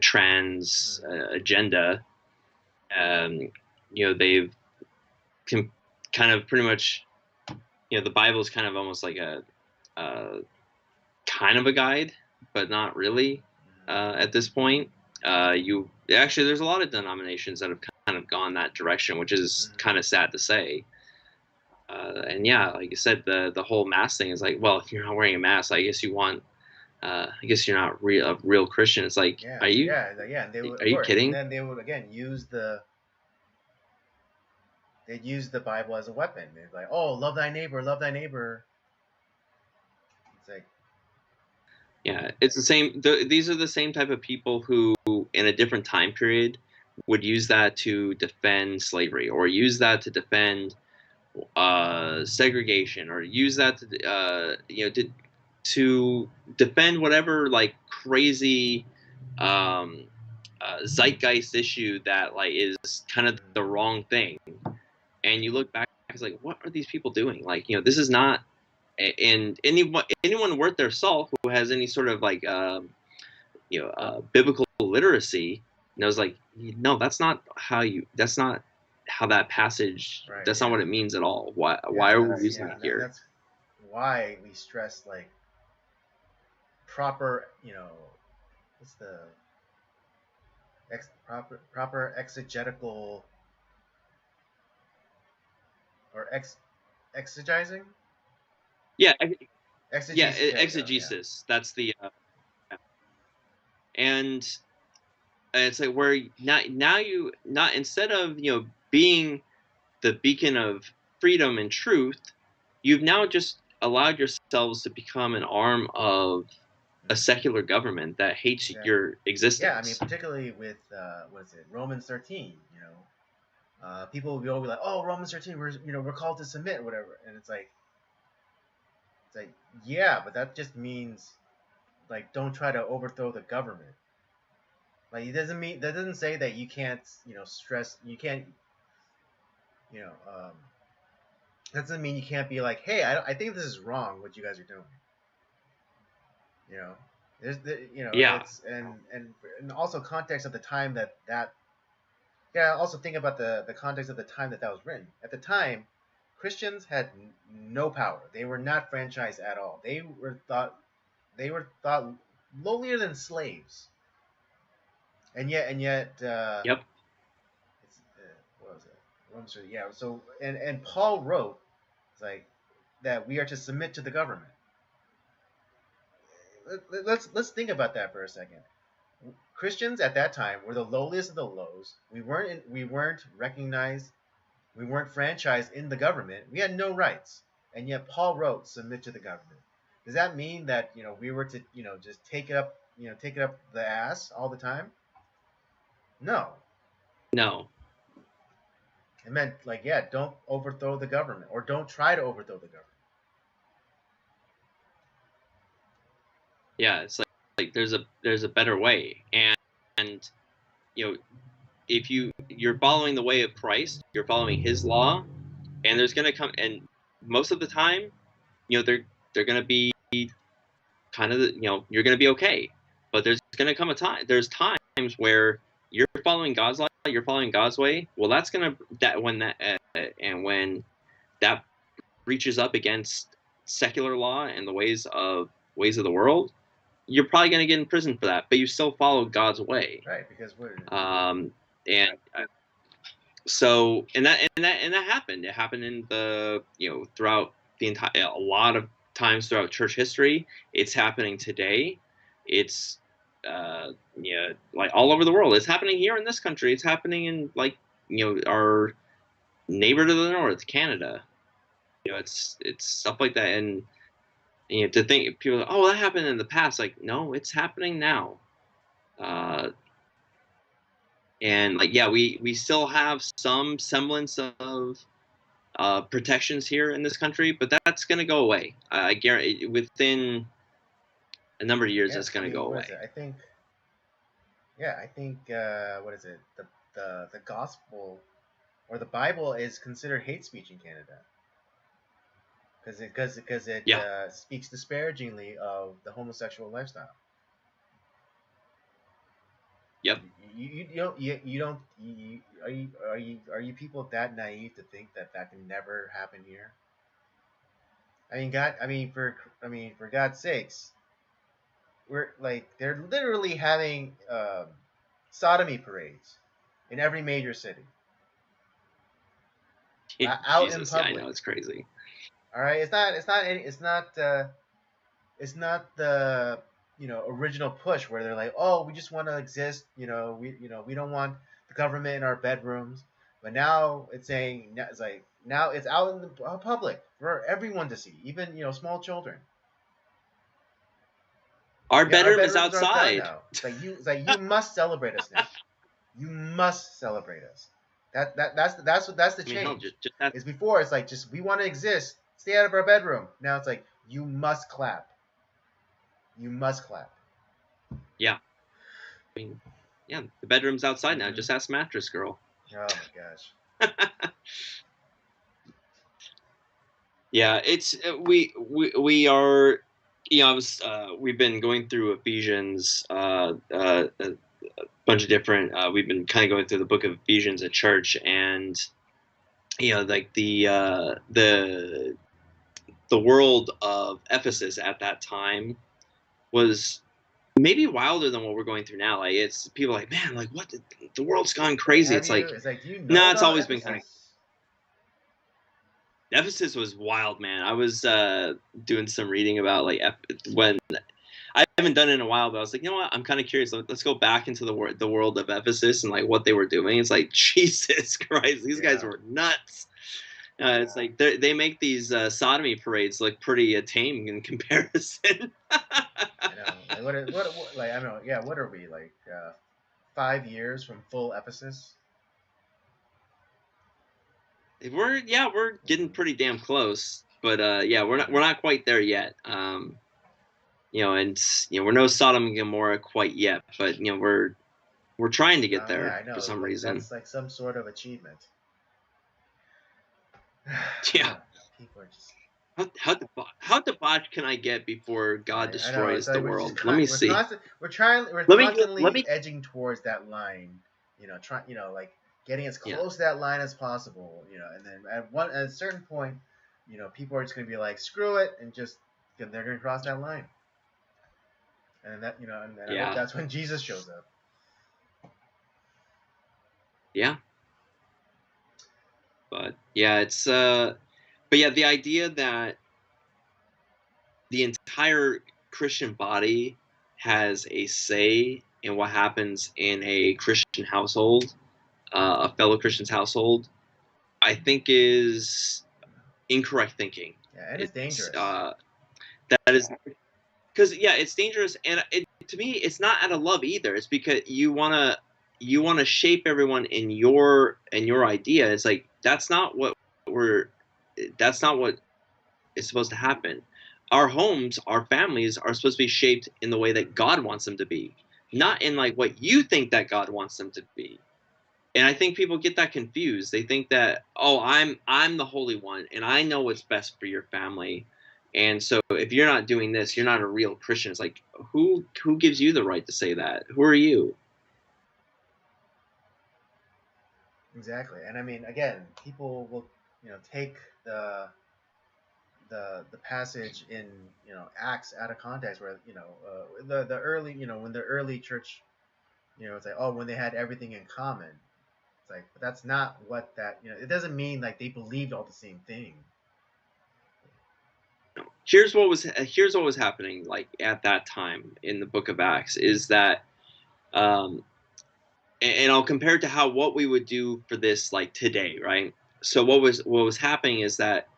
trans agenda. They've kind of pretty much the Bible is kind of almost like a kind of a guide, but not really at this point. There's a lot of denominations that have kind of gone that direction, which is kind of sad to say. And yeah, like you said, the whole mask thing is like, well, if you're not wearing a mask, I guess you're not a real Christian. It's like, Yeah, are you? yeah. And Are you kidding? And then they would again use the Bible as a weapon. It's like, oh, love thy neighbor, love thy neighbor. It's like, yeah, it's the same. These are the same type of people who, in a different time period, would use that to defend slavery, or use that to defend segregation, or use that to defend whatever like crazy zeitgeist issue that like is kind of the wrong thing. And you look back, it's like, what are these people doing? Like, this is not. And anyone worth their salt who has any sort of like biblical literacy knows, like, no, that's not how that passage. right, That's not what it means at all. Why are we using it here? That's why we stress like proper, what's the proper exegetical or exegizing? Yeah, exegesis. Exegesis. That's the and it's like where now you not instead of being the beacon of freedom and truth, you've now just allowed yourselves to become an arm of a secular government that hates your existence. Yeah, I mean, particularly with what is it, Romans 13? People will be always like, "Oh, Romans 13, we're called to submit or whatever," and it's like, yeah, but that just means like don't try to overthrow the government. Like it doesn't say that you can't stress, you can't that doesn't mean you can't be like, hey, I think this is wrong what you guys are doing. There's it's and also context of the time that also think about the context of the time that was written. At the time, Christians had no power. They were not franchised at all. They were thought lowlier than slaves. And yet yep. What was it? Yeah. So and Paul wrote, it's like that we are to submit to the government. Let's think about that for a second. Christians at that time were the lowliest of the lows. We weren't recognized. We weren't franchised in the government. We had no rights, and yet Paul wrote, "Submit to the government." Does that mean that we were to just take it up the ass all the time? No. It meant like, yeah, don't overthrow the government, or don't try to overthrow the government. Yeah, it's like there's a better way, and if you're following the way of Christ, you're following His law, and there's gonna come, and most of the time, they're gonna be kind of you're gonna be okay, but there's gonna come there's times where you're following God's law, you're following God's way. Well, when that reaches up against secular law and the ways of the world, you're probably going to get in prison for that, but you still follow God's way. Right, because we're so that happened. It happened in the throughout the entire a lot of times throughout church history. It's happening today. It's like all over the world. It's happening here in this country. It's happening in like our neighbor to the north, Canada. It's stuff like that, and to think people are like, oh, that happened in the past. Like, no, it's happening now. And like, yeah, we still have some semblance of protections here in this country, but that's going to go away. I guarantee within a number of years Yeah, it's I going to mean, go what away. is it? I think, yeah, I think, what is it? The gospel or the Bible is considered hate speech in Canada because it Yeah. speaks disparagingly of the homosexual lifestyle. Yep. Are you people that naive to think that that can never happen here? I mean, God, I mean, for God's sakes, we're like they're literally having sodomy parades in every major city, out in Jesus. Yeah, I know public. it's crazy. All right, it's not the original push where they're like, oh, we just want to exist. We don't want the government in our bedrooms. But now it's saying it's like now it's out in the public for everyone to see, even small children. Our Yeah, our bedroom is bedrooms are done outside. now. It's like you must celebrate us now. You must celebrate us. That's the I mean, hell, change. just that. Is before it's like just we want to exist, stay out of our bedroom. Now it's like you must clap. You must clap. Yeah. I mean, yeah, the bedroom's outside now. Mm-hmm. Just ask Mattress Girl. Oh my gosh. Yeah, it's we are, I was we've been going through Ephesians, a bunch of different. We've been kind of going through the book of Ephesians at church, and like the world of Ephesus at that time was maybe wilder than what we're going through now. Like it's people like, man, like what the world's gone Wait, crazy. have It's you? like, It's like, do you know nah, it's about always been kind of. Ephesus? Ephesus was wild, man. I was doing some reading about like when I haven't done it in a while, but I was like, you know what? I'm kind of curious. Let's go back into the world of Ephesus and like what they were doing. It's like Jesus Christ, these guys Yeah. were nuts. It's like they make these sodomy parades look pretty tame in comparison. I know. Like what like I don't know. Yeah. What are we like? 5 years from full Ephesus. We're getting Mm-hmm. pretty damn close, but yeah, Mm-hmm. we're not quite there yet. And we're no Sodom and Gomorrah quite yet, but we're trying to get Yeah, there I for know. some Like reason. that's like some sort of achievement. Yeah. People are just. How debauched can I get before God I know. It's destroys the like we're just world? Let me see. we're Let constantly me. edging towards that line. Like getting as Yeah. close to that line as possible. And then at a certain point, people are just gonna be like, screw it, and just they're gonna cross that line. And that and I hope Yeah. that's when Jesus shows up. Yeah. But yeah, it's but yeah, the idea that the entire Christian body has a say in what happens in a Christian household, a fellow Christian's household, I think is incorrect thinking. Yeah, and it's It's dangerous. that is because yeah, it's dangerous, and to me, it's not out of love either. It's because you wanna shape everyone in your idea. It's like we're that's not what is supposed to happen. Our homes, our families are supposed to be shaped in the way that God wants them to be, not in like what you think that God wants them to be. And I think people get that confused. They think that, oh, I'm the holy one and I know what's best for your family. And so if you're not doing this, you're not a real Christian. It's like who gives you the right to say that? Who are you? Exactly. And I mean, again, people will take the the passage in Acts out of context, where the early when the early church it's like, oh, when they had everything in common. It's like, but that's not what that it doesn't mean like they believed all the same thing. Here's what was happening like at that time in the book of Acts is that um and I'll compare it to how what we would do for this like today, right? So what was happening is that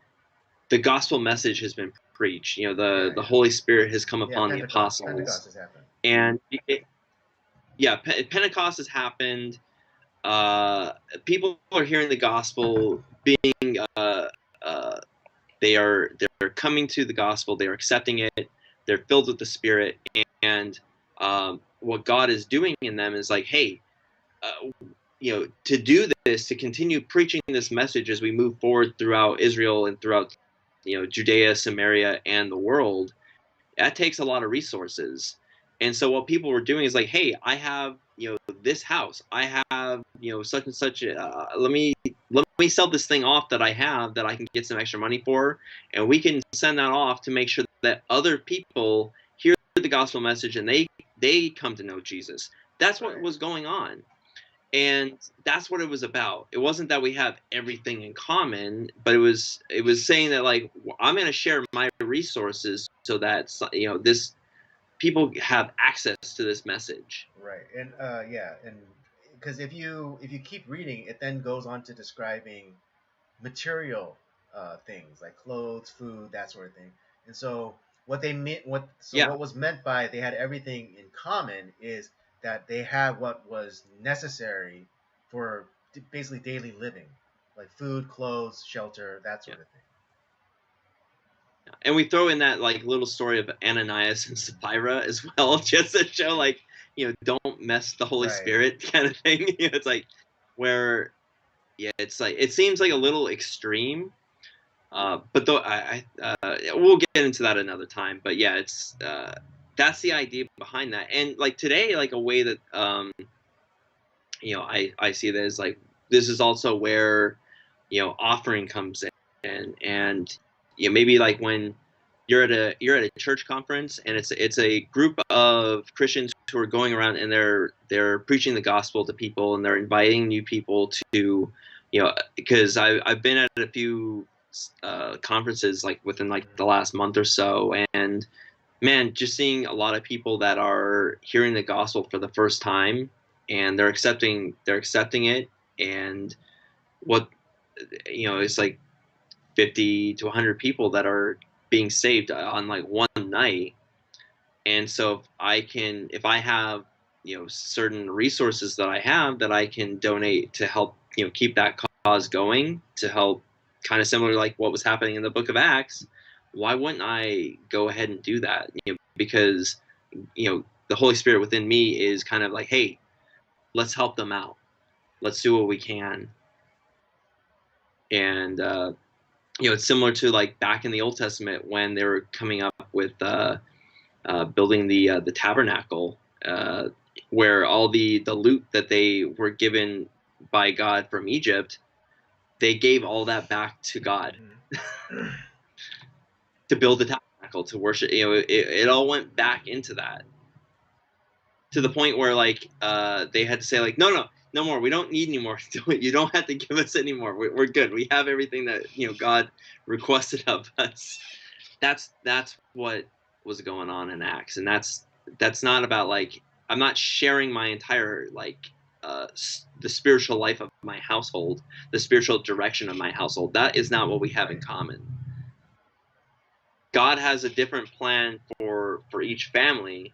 the gospel message has been preached. Yeah, The yeah, Holy Spirit has come yeah. upon the Pentecost apostles, has happened. and yeah, Pentecost has happened. Uh, People are hearing the gospel, being uh, they're coming to the gospel, they're accepting it, they're filled with the Spirit, and what God is doing in them is like, hey, to do this, to continue preaching this message as we move forward throughout Israel and throughout, Judea, Samaria, and the world, that takes a lot of resources. And so what people were doing is like, hey, I have, this house, I have, such and such. Let me sell this thing off that I have that I can get some extra money for, and we can send that off to make sure that other people hear the gospel message and they come to know Jesus. That's what was going on. And that's what it was about. It wasn't that we have everything in common, but it was saying that, like, I'm going to share my resources so that this people have access to this message. Right. And and because if you keep reading, it then goes on to describing material things like clothes, food, that sort of thing. And so what they meant, what was meant by they had everything in common is that they had what was necessary for basically daily living, like food, clothes, shelter, that sort of thing. And we throw in that like little story of Ananias and Sapphira as well, just to show like, don't mess the Holy Spirit kind of thing. It's like where, it's like, it seems like a little extreme, but though we'll get into that another time. But yeah, it's that's the idea behind that. And like today, like a way that I see that is like, this is also where offering comes in, and maybe like when you're at a church conference and it's a group of Christians who are going around and they're preaching the gospel to people and they're inviting new people to, because I've been at a few conferences like within like the last month or so, and man, just seeing a lot of people that are hearing the gospel for the first time and they're accepting it, and what it's like 50 to 100 people that are being saved on like one night. And so if I have certain resources that I have that I can donate to help keep that cause going, to help, kind of similar like what was happening in the book of Acts, why wouldn't I go ahead and do that? Because the Holy Spirit within me is kind of like, hey, let's help them out, let's do what we can. And it's similar to like back in the Old Testament when they were coming up with building the tabernacle, where all the loot that they were given by God from Egypt, they gave all that back to God to build the tabernacle, to worship. It all went back into that, to the point where like they had to say like, no more, we don't need any more. You don't have to give us any more. We're good. We have everything that God requested of us. That's what was going on in Acts, and that's not about like, I'm not sharing my entire like the spiritual life of my household, the spiritual direction of my household. That is not what we have in common. God has a different plan for each family,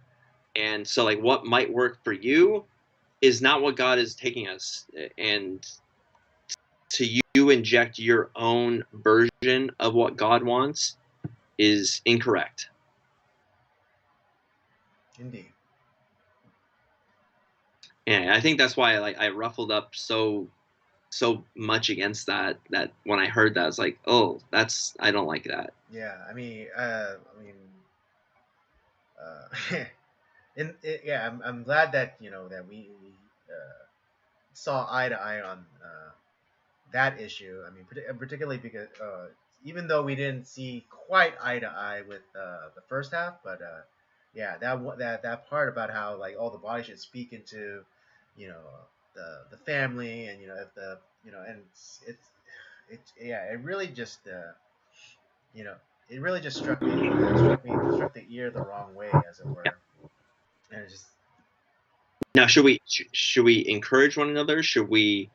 and so like what might work for you is not what God is taking us, and to you inject your own version of what God wants is incorrect. Indeed. And I think that's why I ruffled up so much against that when I heard that, I was like, oh, I don't like that. Yeah, I'm glad that that we saw eye to eye on that issue. I mean, particularly because even though we didn't see quite eye to eye with the first half, but that part about how like all the body should speak into the family, and if the and it really just it really just struck the ear the wrong way, as it were. And it just now, should we encourage one another? Should we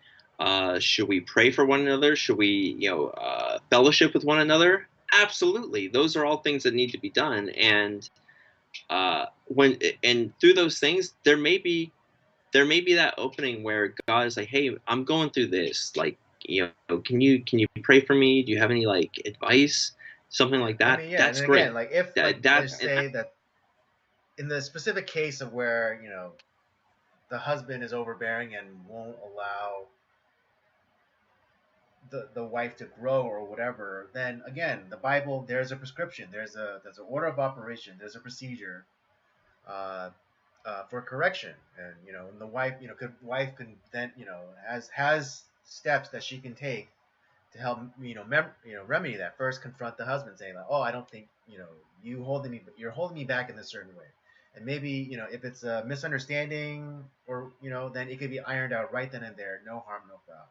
pray for one another? Should we fellowship with one another? Absolutely, those are all things that need to be done. And through those things, there may be that opening where God is like, hey, I'm going through this. Like, can you pray for me? Do you have any like advice? something like I that. mean, yeah, and That's then great. again, like if like That let's say that in the specific case of where the husband is overbearing and won't allow the wife to grow or whatever, then again, the Bible, there's a prescription, there's an order of operation, there's a procedure uh, for correction, and the wife, wife can then has steps that she can take to help remedy that. First, confront the husband, saying like, oh, I don't think you're holding me back in this certain way, and maybe if it's a misunderstanding or then it could be ironed out right then and there, no harm, no foul.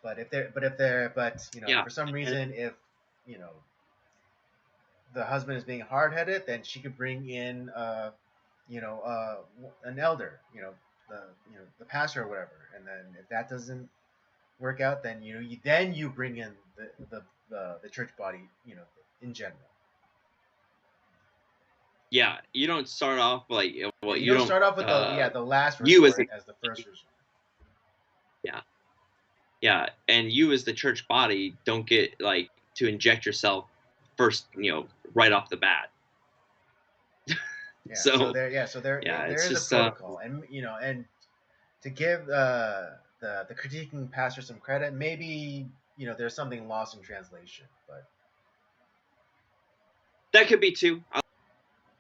But yeah. for some And reason, if you know the husband is being hard headed, then she could bring in an elder, the the pastor or whatever, and then if that doesn't work out, then you bring in the church body, in general. yeah, you don't start off like, Yeah, well, you you don't don't start off with the last you as resort the as the first resort. yeah, yeah, and you as the church body don't get like to inject yourself first, right off the bat. Yeah. So So there yeah, there it's is a just protocol, and to give the critiquing pastor some credit, maybe there's something lost in translation, but that could be too.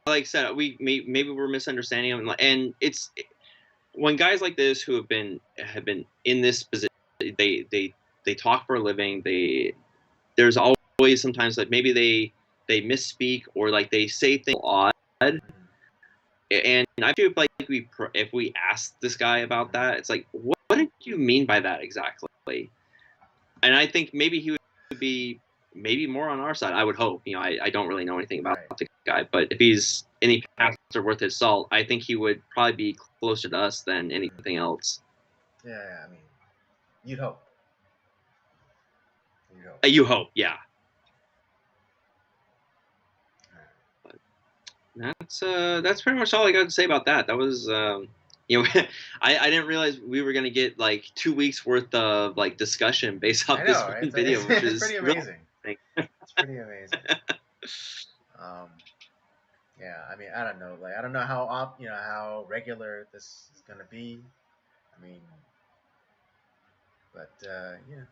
Like I said, maybe we're misunderstanding him, and it's when guys like this who have been in this position, they talk for a living. There's always sometimes like maybe they misspeak or like they say things odd, mm-hmm. and I feel like if we asked this guy about Mm-hmm. that, it's like, what did you mean by that exactly? And I think maybe he would be maybe more on our side. I would hope. I don't really know anything about Right. the guy, but if he's any pastor worth his salt, I think he would probably be closer to us than Mm-hmm. anything else. Yeah, I mean, you'd hope. You'd hope. You hope, yeah. But that's pretty much all I got to say about that. That was I didn't realize we were gonna get like 2 weeks worth of like discussion based I off this know, right? one video, which It's is pretty really amazing. interesting. It's pretty amazing. Um, yeah, I mean, I don't know. Like, I don't know how regular this is gonna be. I mean, but yeah,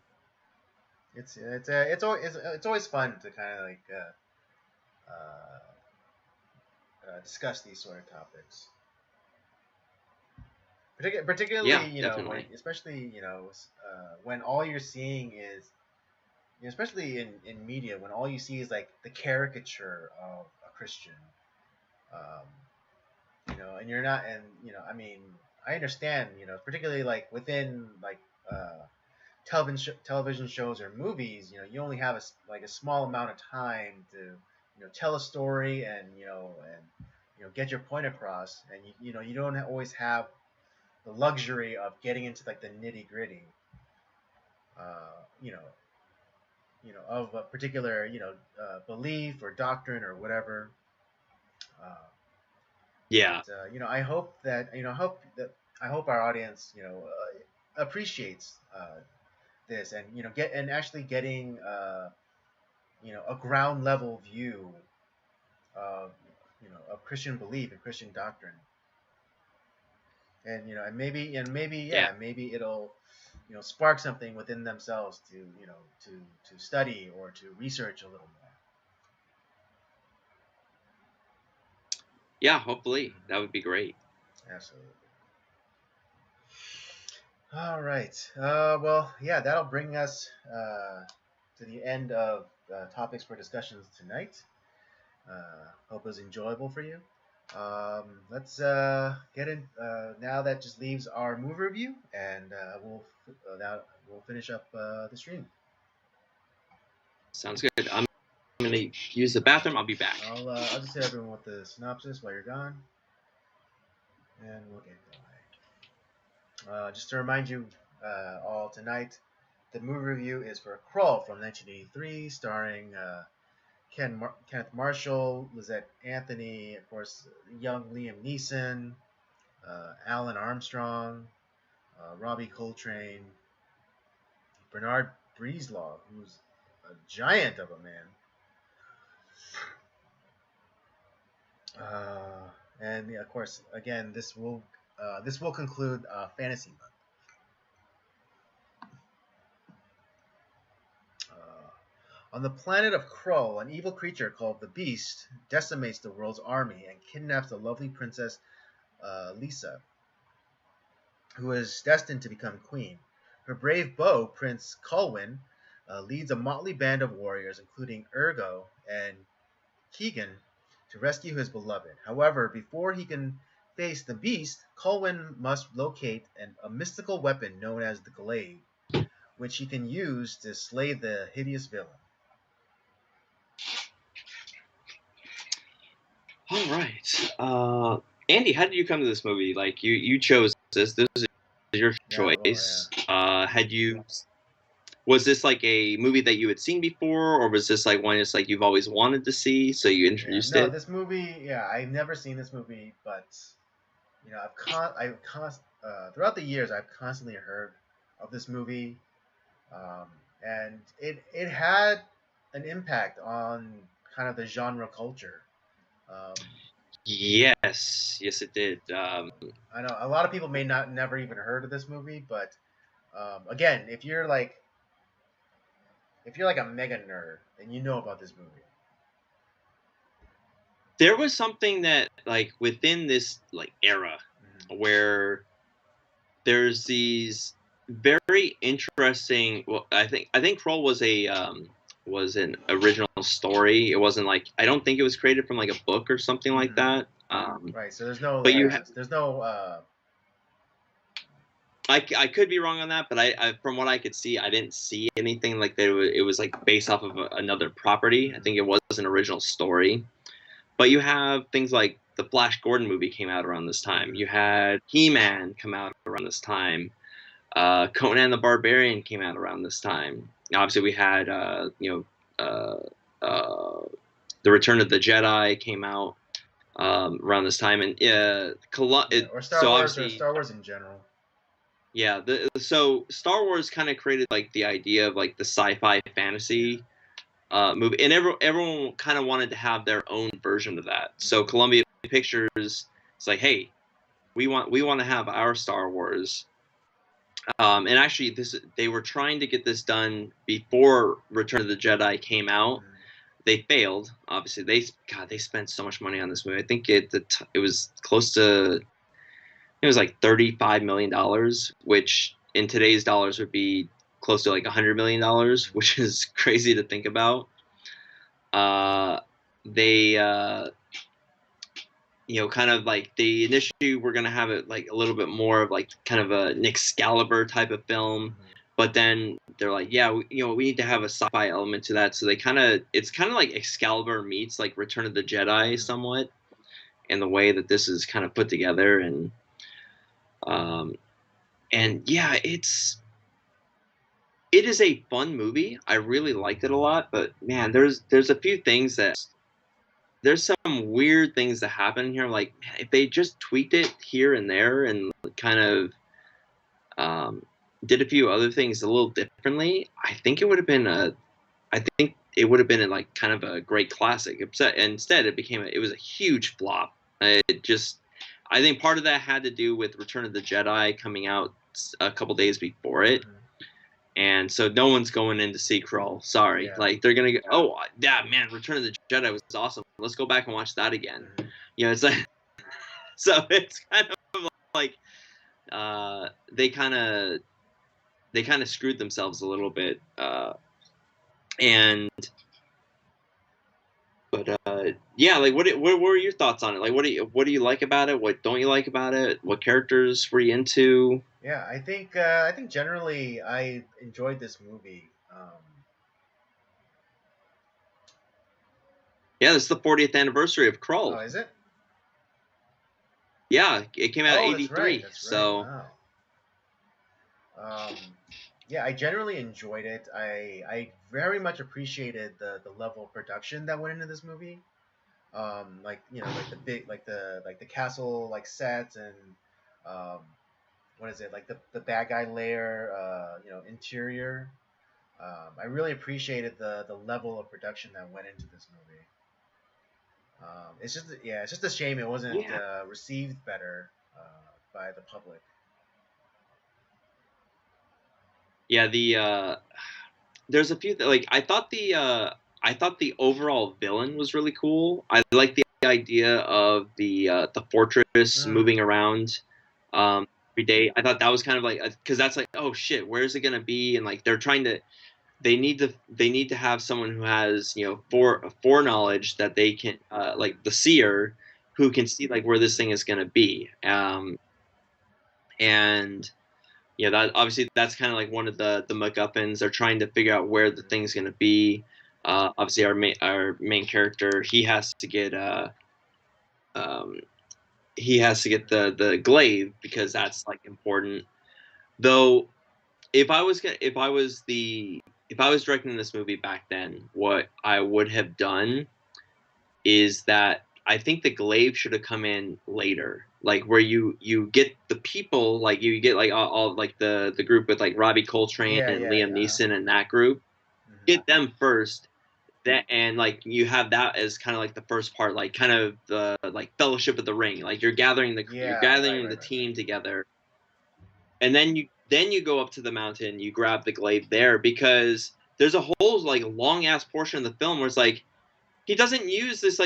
it's always fun to kind of like discuss these sort of topics. Particularly, Yeah, definitely. especially when all you're seeing is, especially in media, when all you see is like the caricature of a Christian, um, and you're not, and I mean, I understand, particularly like within like television shows or movies, you only have like a small amount of time to tell a story and get your point across, and you don't always have the luxury of getting into like the nitty gritty, uh, you know, of a particular belief or doctrine or whatever. Uh, but Yeah. I hope our audience appreciates this, and actually getting a ground level view of of Christian belief and Christian doctrine, and Yeah. maybe it'll spark something within themselves to to study or to research a little more. Yeah, hopefully. That Mm-hmm. would be great. Absolutely. All right. Well, yeah, that'll bring us to the end of topics for discussions tonight. Hope it was enjoyable for you. Let's get in now. That just leaves our movie review, and we'll finish up the stream. Sounds good. I'm gonna use the bathroom. I'll be back. I'll just hit everyone with the synopsis while you're gone, and we'll get going. Just to remind you all tonight, the movie review is for Krull from 1983, starring Kenneth Marshall, Lizette Anthony, of course, young Liam Neeson, Alan Armstrong, Robbie Coltrane, Bernard Breeslaw, who's a giant of a man. And yeah, of course, again, this will conclude fantasy month. On the planet of Krull, an evil creature called the Beast decimates the world's army and kidnaps the lovely princess Lisa, who is destined to become queen. Her brave beau, Prince Colwyn, leads a motley band of warriors, including Ergo and Keegan, to rescue his beloved. However, before he can face the Beast, Colwyn must locate a mystical weapon known as the Glaive, which he can use to slay the hideous villain. All right. Andy, how did you come to this movie? Like you chose this. This is your choice. Had you was this like a movie that you had seen before, or was this like one just like you've always wanted to see, so you introduced No, it? this movie, I've never seen this movie, but throughout the years, I've constantly heard of this movie, um, and it had an impact on kind of the genre culture. Um, Yes, yes, it did. I know a lot of people may not never even heard of this movie, but again, if you're like a mega nerd, then you know about this movie. There was something that like within this like era where there's these very interesting. Well, I think Krull was an original story. It wasn't like I don't think it was created from like a book or something like that. Right. So there's no, But there's no. I could be wrong on that, but I from what I could see, I didn't see anything like that. It was like based off of another property. I think it was an original story. But you have things like the Flash Gordon movie came out around this time. You had He-Man come out around this time. Conan the Barbarian came out around this time. Obviously, we had the Return of the Jedi came out around this time, and Or Star so Wars, or obviously, Star Wars in general. yeah. So Star Wars kind of created like the idea of like the sci-fi fantasy movie, and everyone kind of wanted to have their own version of that. So Columbia Pictures, it's like, hey, we want to have our Star Wars. And actually, they were trying to get this done before Return of the Jedi came out. They failed. Obviously, they spent so much money on this movie. I think it was close to it was like $35 million, which in today's dollars would be close to like $100 million, which is crazy to think about. They kind of like they initially were gonna have it like a little bit more of like kind of a Nick Excalibur type of film, but then they're like, yeah, we need to have a sci-fi element to that. So it's kind of like Excalibur meets like Return of the Jedi somewhat, in the way that this is kind of put together, and yeah, it is a fun movie. I really liked it a lot, but man, there's a few things that there's some weird things that happen here. Like, man, if they just tweaked it here and there and kind of did a few other things a little differently, I think it would have been like kind of a great classic. Instead, it was a huge flop. I think part of that had to do with Return of the Jedi coming out a couple days before it. And so no one's going in to see Krull. Sorry. Yeah. Like they're gonna go, oh yeah, man, Return of the Jedi was awesome. Let's go back and watch that again. It's like so it's kind of like they kind of screwed themselves a little bit. Yeah, like what were your thoughts on it? Like what do you like about it? What don't you like about it? What characters were you into? Yeah, I think generally I enjoyed this movie. Yeah, this is the 40th anniversary of Krull. Oh, is it? Yeah, it came out in '83. That's so right. Wow. Yeah, I generally enjoyed it. I very much appreciated the level of production that went into this movie. Like like the big like the castle like sets and um, what is it, like the bad guy lair interior. I really appreciated the level of production that went into this movie. It's just a shame it wasn't Yeah. received better by the public. Yeah, there's a few like I thought the overall villain was really cool. I like the idea of the fortress Mm, moving around every day. I thought that was kind of like because that's like, oh shit, where's it gonna be? And like they're trying to they need to have someone who has, you know, foreknowledge that they can like the seer who can see like where this thing is gonna be. And yeah, that obviously that's kind of like one of the MacGuffins. They're trying to figure out where the mm, thing's gonna be. Obviously, our main character, um, he has to get the glaive because that's like important. Though, if I was directing this movie back then, what I would have done is that I think the glaive should have come in later, like where you get the people, like you get like all like the group with like Robbie Coltrane yeah, and yeah, Liam yeah. Neeson and that group, Mhm. get them first. That and like you have that as kind of like the first part, like kind of the like Fellowship of the Ring, like you're Yeah, right, gathering right, the right, right. team together, and then you go up to the mountain, you grab the glaive there because there's a whole like long ass portion of the film where it's like he doesn't use this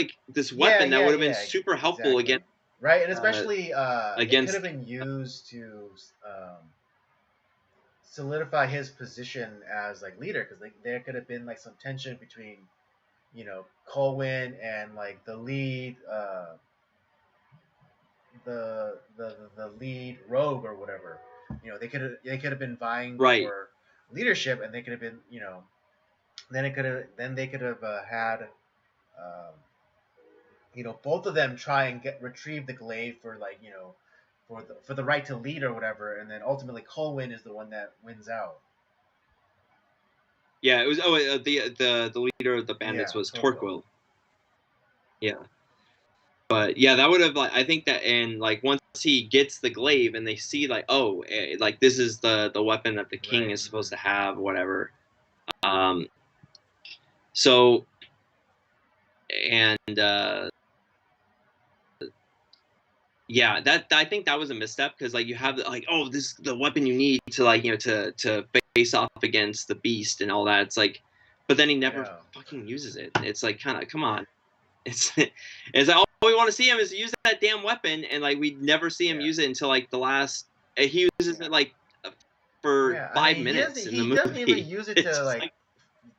Yeah, weapon that yeah, would have been yeah, super helpful exactly. Right, and uh, especially it could have against been used to solidify his position as like leader, because like there could have been like some tension between Colwyn and like the lead the lead rogue or whatever. They could have been vying right. for leadership, and they could have been then they could have had um, both of them try and get retrieve the glaive for like for the right to lead or whatever, and then ultimately Colwyn is the one that wins out. Yeah, it was. Oh, the leader of the bandits Yeah, was Torquil. Torquil. Yeah, but yeah, that would have like I think that and like once he gets the glaive and they see like oh like this is the weapon that the king Right. is supposed to have whatever. Um, so and yeah, that I think that was a misstep because like you have like oh this is the weapon you need to like to face off against the beast and all that. It's like, but then he never Yeah. fucking uses it. It's like kind of come on. It's it's like all we want to see him is use that damn weapon, and like we never see him Yeah. use it until like the last. He uses it like for Yeah. I five mean, minutes in the he doesn't even movie. use it It's to just like like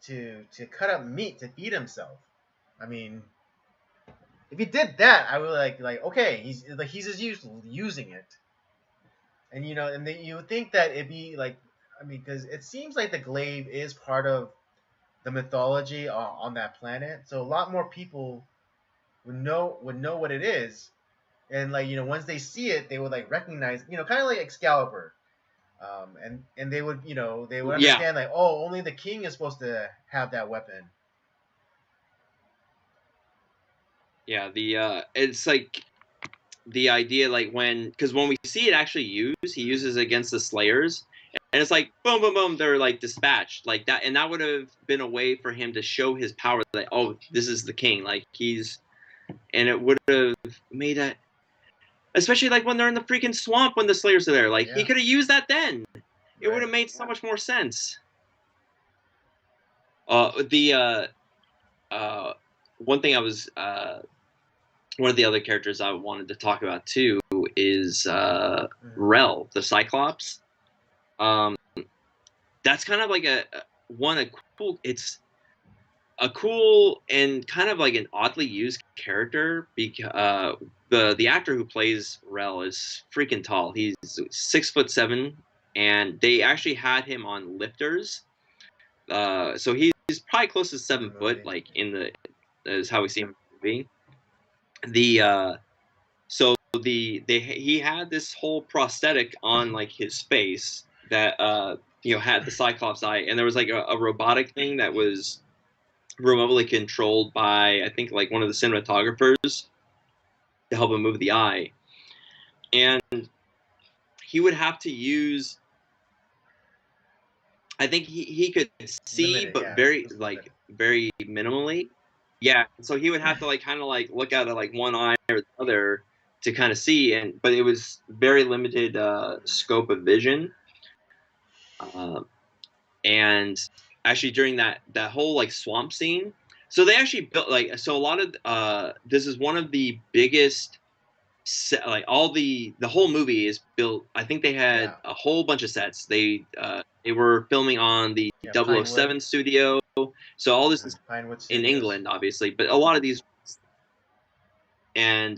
to cut up meat to feed himself. I mean, if he did that, I would like okay, he's just using it, and and then you would think that it'd be like, I mean, because it seems like the glaive is part of the mythology on that planet, so a lot more people would know what it is, and like once they see it, they would like recognize, kind of like Excalibur, and they would yeah, understand like, oh, only the king is supposed to have that weapon. yeah. The it's like the idea like when we see it actually used, he Mm, uses it against the Slayers, and it's like boom, boom, boom. They're like dispatched like that, and that would have been a way for him to show his power. Like oh, this is the king. Like he's and it would have made a especially like when they're in the freaking swamp when the Slayers are there. Like he yeah, could have used that then. It would right. have made so much more sense. The uh, one thing I was one of the other characters I wanted to talk about too is Mm-hmm. Rel, the Cyclops. Um, that's kind of like a cool. It's a cool and kind of like an oddly used character because the actor who plays Rel is freaking tall. He's 6'7", and they actually had him on lifters. So he's probably close to In the 7 foot, movie. like in the is how we see him in the movie. The so the he had this whole prosthetic on like his face that had the Cyclops eye, and there was like a robotic thing that was remotely controlled by I think like one of the cinematographers to help him move the eye, and he would have to use I think he could see, Limited, but yeah. It very was limited. like very minimally. Yeah, so he would have to like kind of like look out of like one eye or the other to kind of see, but it was very limited scope of vision. Uh, and actually during that whole like swamp scene, so they actually built like so a lot of this is one of the biggest like all the whole movie is built. I think they had Yeah. a whole bunch of sets. They were filming on the Yeah, Pinewood. 007 studio, so all this is Pinewood in Studios. England obviously, but a lot of these, and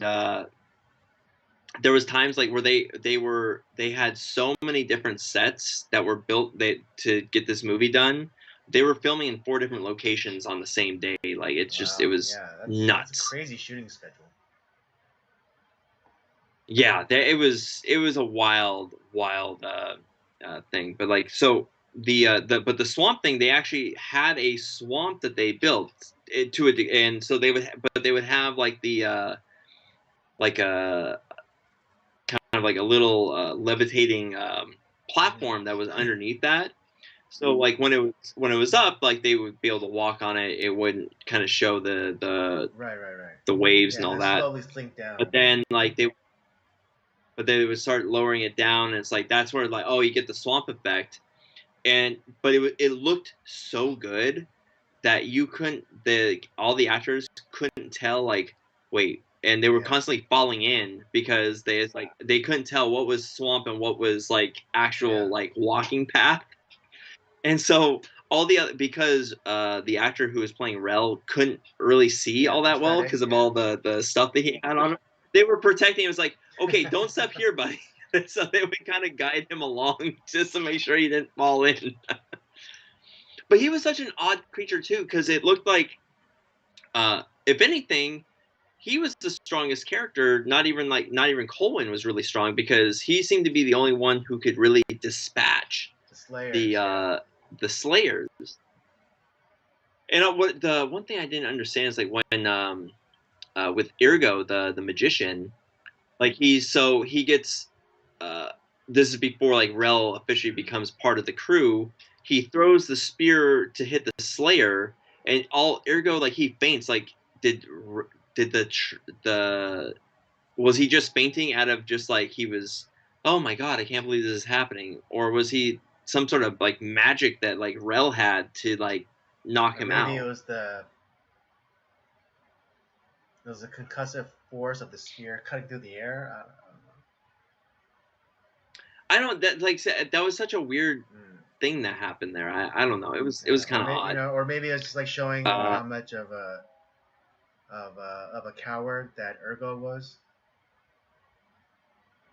there was times like where they had so many different sets that were built to get this movie done. They were filming in 4 different locations on the same day. Like it Wow. was Yeah, that's a nuts. crazy shooting schedule. Yeah, it was a wild thing. But like so the swamp thing, they actually had a swamp that they built to it, and so they would have like the like a kind of like a little levitating platform that was underneath that. So like when it was up, like they would be able to walk on it. It wouldn't kind of show Right, right, right. the waves Yeah, and and all then that. slowly slink down. But then like they would start lowering it down, and it's like that's where like oh you get the swamp effect, but it looked so good that you couldn't the all the actors couldn't tell like wait, and they were Yeah, constantly falling in because they couldn't tell what was swamp and what was like yeah. actual like walking path. And so all the other because the actor who was playing Rel couldn't really see Yeah, all that well prosthetic. because of Yeah. all the stuff that he had on him. They were protecting him. It was like, okay, don't step here, buddy. So they would kind of guide him along just to make sure he didn't fall in. But he was such an odd creature too, because it looked like, if anything, he was the strongest character. Not even Colwyn was really strong because he seemed to be the only one who could really dispatch The Slayers. the Yeah. the Slayers. And what the one thing I didn't understand is like when with Irgo the magician, like he gets uh, this is before like Rel officially becomes part of the crew. He throws the spear to hit the Slayer, and all Irgo like he faints. Like did the was he just fainting out of just like he was? Oh my god, I can't believe this is happening. Or was he some sort of like magic that like Rel had to like knock Or him maybe out? it was the concussive force of the spear cutting through the air. I don't know. I don't that like that was such a weird Mm. thing that happened there. I don't know. It Yeah, was kind of odd. or maybe it's just like showing Uh, how much of a coward that Ergo was.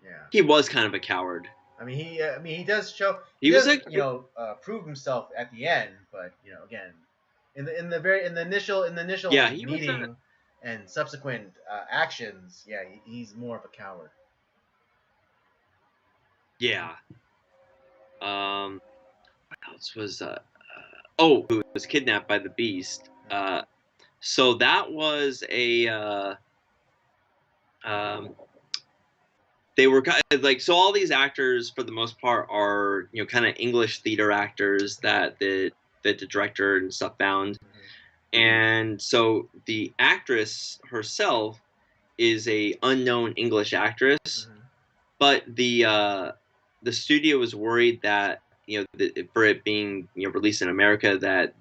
Yeah. he was kind of a coward. I mean, he does show, he He was does, a prove himself at the end, but again, in the yeah. initial He was a meeting and subsequent actions, yeah, he's more of a coward. yeah. What else was oh, who was kidnapped by the Beast. So that was a um they were like so all these actors for the most part are kind of English theater actors that the director and stuff found. And so the actress herself is a unknown English actress, Mm-hmm. but the studio was worried that for it being released in America that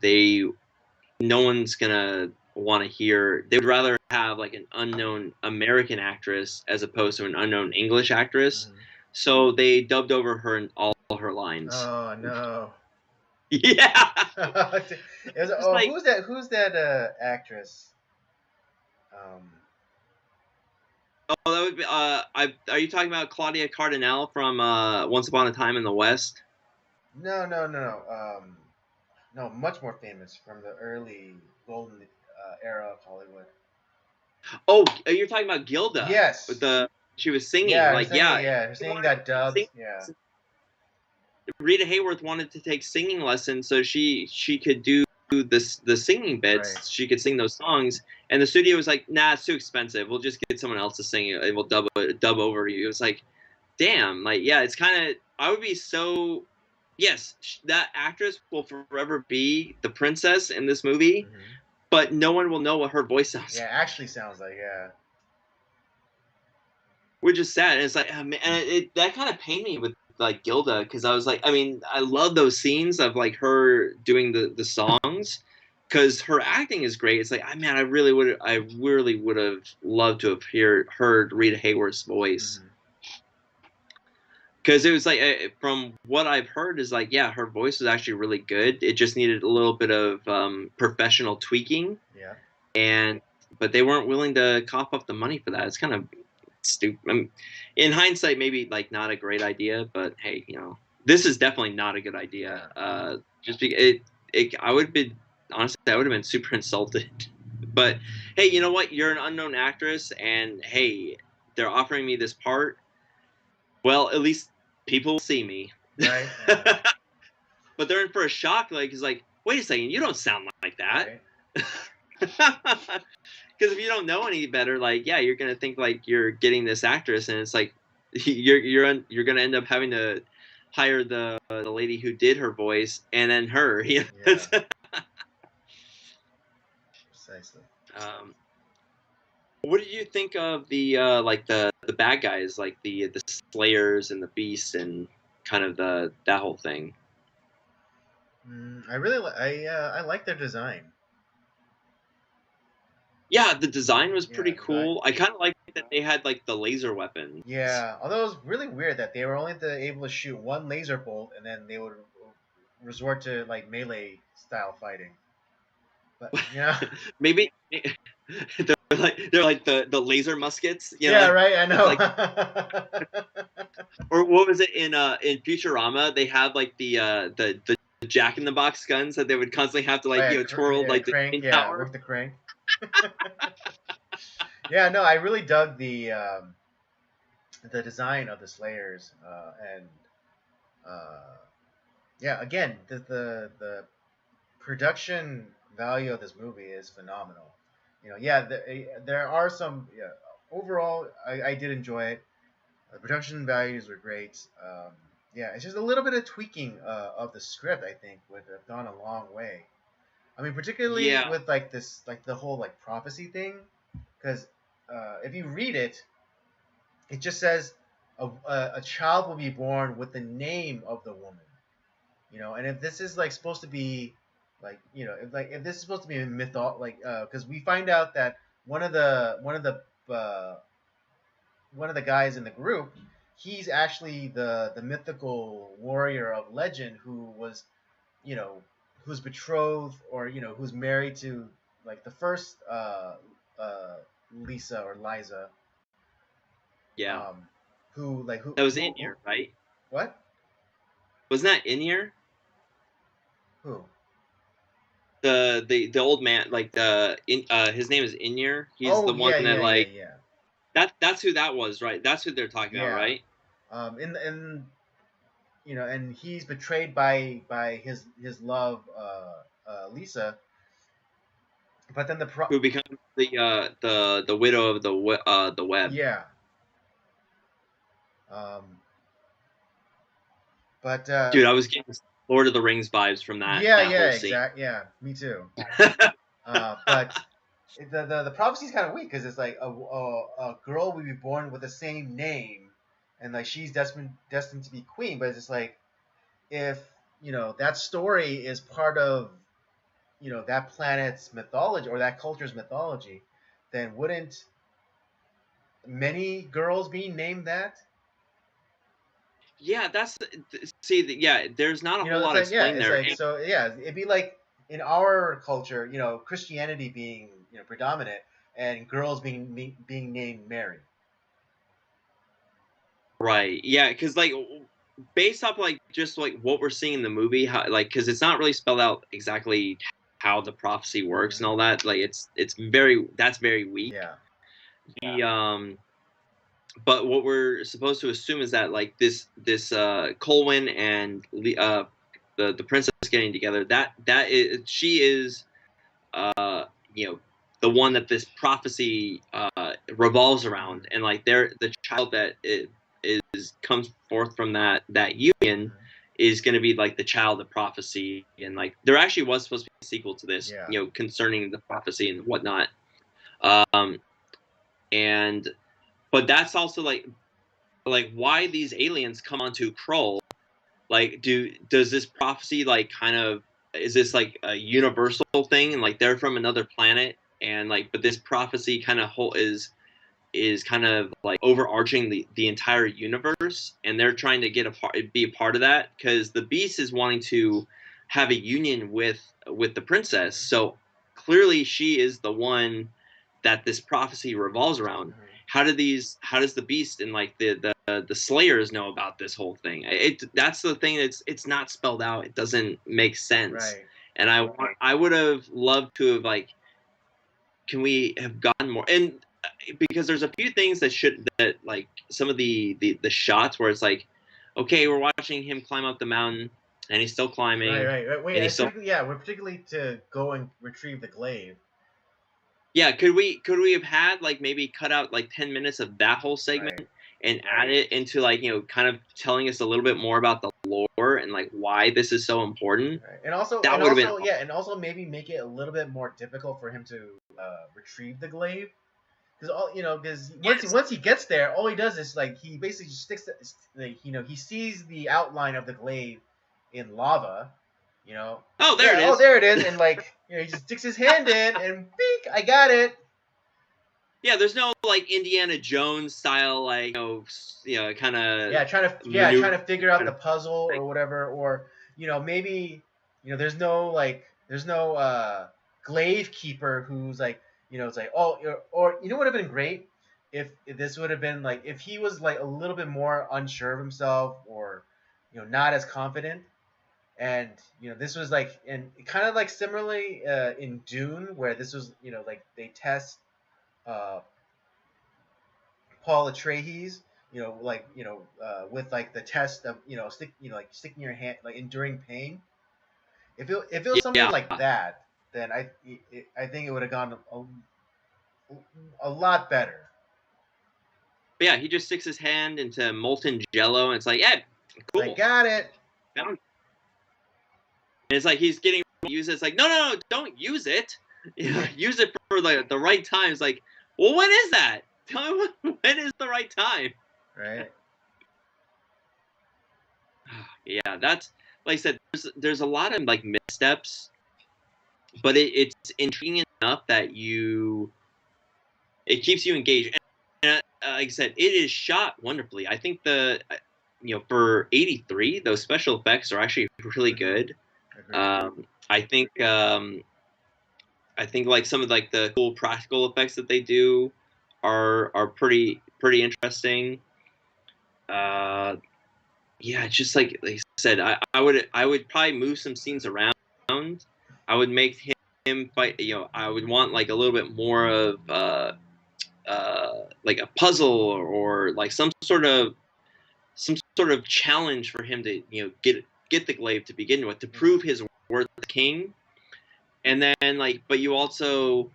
no one's gonna want to hear. They would rather have like an unknown American actress as opposed to an unknown English actress. Mm-hmm. So they dubbed over her in all her lines. Oh no. Yeah, just Oh, like who's that actress? Um, oh, that would be. Are you talking about Claudia Cardinale from Once Upon a Time in the West? no, no, no, no. No, much more famous from the early golden era of Hollywood. Oh, you're talking about Gilda with Yes. the she was singing Yeah, her like singing. yeah. Yeah, her They singing wanted got to dubbed. sing. Yeah. Rita Hayworth wanted to take singing lessons so she could do the singing Right. bits. She could sing those songs, and the studio was like, "Nah, it's too expensive. We'll just get someone else to sing it, and we'll dub over you." It was like, damn, like yeah, it's kind of. I would be so yes, that actress will forever be the princess in this movie, Mm-hmm. but no one will know what her voice sounds Yeah, like, actually sounds like, yeah. which is sad. And it's like, and that kind of pained me with like Gilda, because I was like, I mean, I love those scenes of like her doing the songs, because her acting is great. It's like, man, I really would have loved to have heard Rita Hayworth's voice. Mm-hmm. Because it was like, from what I've heard, is like, yeah, her voice was actually really good. It just needed a little bit of professional tweaking, Yeah. and but they weren't willing to cough up the money for that. It's kind of stupid. I mean, in hindsight, maybe like not a great idea, but hey, this is definitely not a good idea. Yeah. Just because I would have been honestly, I would have been super insulted. But hey, you know what? You're an unknown actress, and hey, they're offering me this part. Well, at least people will see me. Right. Yeah. But they're in for a shock. Like, it's like, wait a second, you don't sound like that. Right. Because if you don't know any better, like, yeah, you're gonna think like you're getting this actress, and it's like you're gonna end up having to hire the lady who did her voice and then her. Yeah. Precisely. um, what did you think of the like the bad guys, like the Slayers and the Beasts and kind of that whole thing? I really I like their design. Yeah, the design was Yeah, pretty design. cool. I kind of liked that they had like the laser weapons. Yeah, although it was really weird that they were only able to shoot one laser bolt, and then they would resort to like melee style fighting. But yeah, Maybe they're like the laser muskets, yeah, right. I know. like, or what was it in Futurama? They had like the Jack in the Box guns that they would constantly have to Oh, like yeah, twirl yeah, like the crank. twin Yeah, tower. work the crank. Yeah, no, I really dug the design of the Slayers, and uh, yeah, again, the production value of this movie is phenomenal. Yeah, there are some. Yeah, overall, I did enjoy it. The production values were great. Yeah, it's just a little bit of tweaking of the script. I think would have gone a long way. I mean, particularly Yeah, with like this, like the whole like prophecy thing, because if you read it, it just says a child will be born with the name of the woman. And if this is like supposed to be like if this is supposed to be a like because we find out that uh, one of the guys in the group, he's actually the mythical warrior of legend who was you know who's betrothed or who's married to like the first uh Lisa or Liza, yeah. um who like That was in who here, right? what Wasn't that in here? who The old man, like his name is Inyar. He's oh the one yeah that yeah yeah like yeah that's who that was, right? That's who they're talking about, yeah right? in and he's betrayed by his love, Lisa. But then Who becomes the widow of the web. yeah, um, but Dude, I was getting Lord of the Rings vibes from yeah, that yeah, whole scene. exact, yeah, me too. But the prophecy is kind of weak because it's like a girl will be born with the same name, and like she's destined to be queen. But it's just like if that story is part of that planet's mythology or that culture's mythology, then wouldn't many girls be named that? Yeah, see, yeah. There's not a whole It's lot like yeah, explained it's there. like so yeah, it'd be like in our culture, Christianity being predominant and girls being named Mary. Right? Yeah, because like based off like just like what we're seeing in the movie, how like because it's not really spelled out exactly how the prophecy works Hmm. and all that. Like it's very weak. Yeah. The but what we're supposed to assume is that like this Colwyn and the princess getting together, that is she is uh you know the one that this prophecy revolves Hmm. around, and like they're the child that is comes forth from that union Hmm. is going to be like the child of prophecy, and like there actually was supposed to be a sequel to this, Yeah. you know, concerning the prophecy and whatnot. And but that's also like why these aliens come onto Krull. Like, does this prophecy like kind of, is this like a universal thing, and like they're from another planet, and like but this prophecy kind of whole is kind of like overarching the entire universe, and they're trying to be a part of that because the Beast is wanting to have a union with the princess. So clearly she is the one that this prophecy revolves around. How does the Beast and like the Slayers know about this whole thing? That's the thing. It's not spelled out. It doesn't make sense. Right. And I would have loved to have like, can we have gotten more? And because there's a few things that like some of the shots where it's like, okay, we're watching him climb up the mountain and he's still climbing. Right. Wait, and he's still we're particularly to go and retrieve the glaive. Yeah, could we have had like maybe cut out like 10 minutes of that whole segment, Right. and add it into like, you know, kind of telling us a little bit more about the lore and like why this is so important. Right. And also maybe make it a little bit more difficult for him to retrieve the glaive. Because once he gets there, all he does is like he basically just sticks he sees the outline of the glaive in lava, Oh, there it is. Oh, there it is, and like he just sticks his hand in and beep, I got it. Yeah, there's no like Indiana Jones style like kind of trying to figure out the puzzle or whatever, or maybe there's no glaive keeper who's like it's like, oh, or would have been great if this would have been like if he was like a little bit more unsure of himself, or not as confident, and this was like, and kind of like similarly in Dune, where this was like they test Paul Atreides, with like the test of sticking your hand, like enduring pain. If it was something like that, then I think it would have gone a lot better. But yeah, he just sticks his hand into molten jello, and it's like, yeah, cool, I got it. And it's like he's getting to use it. It's like, no, don't use it. Use it for the right time. It's like, well, when is that? Tell me when is the right time? Right. Yeah, that's like I said. There's a lot of like missteps, but it's intriguing enough that it keeps you engaged. And like I said, it is shot wonderfully. I think for '83, those special effects are actually really good. I think like some of like the cool practical effects that they do are pretty interesting. Yeah, just like I said, I would probably move some scenes around. I would make him fight. I would want like a little bit more of like a puzzle, or like some sort of challenge for him to get the glaive to begin with, to prove his worth as king. And then like, but you also,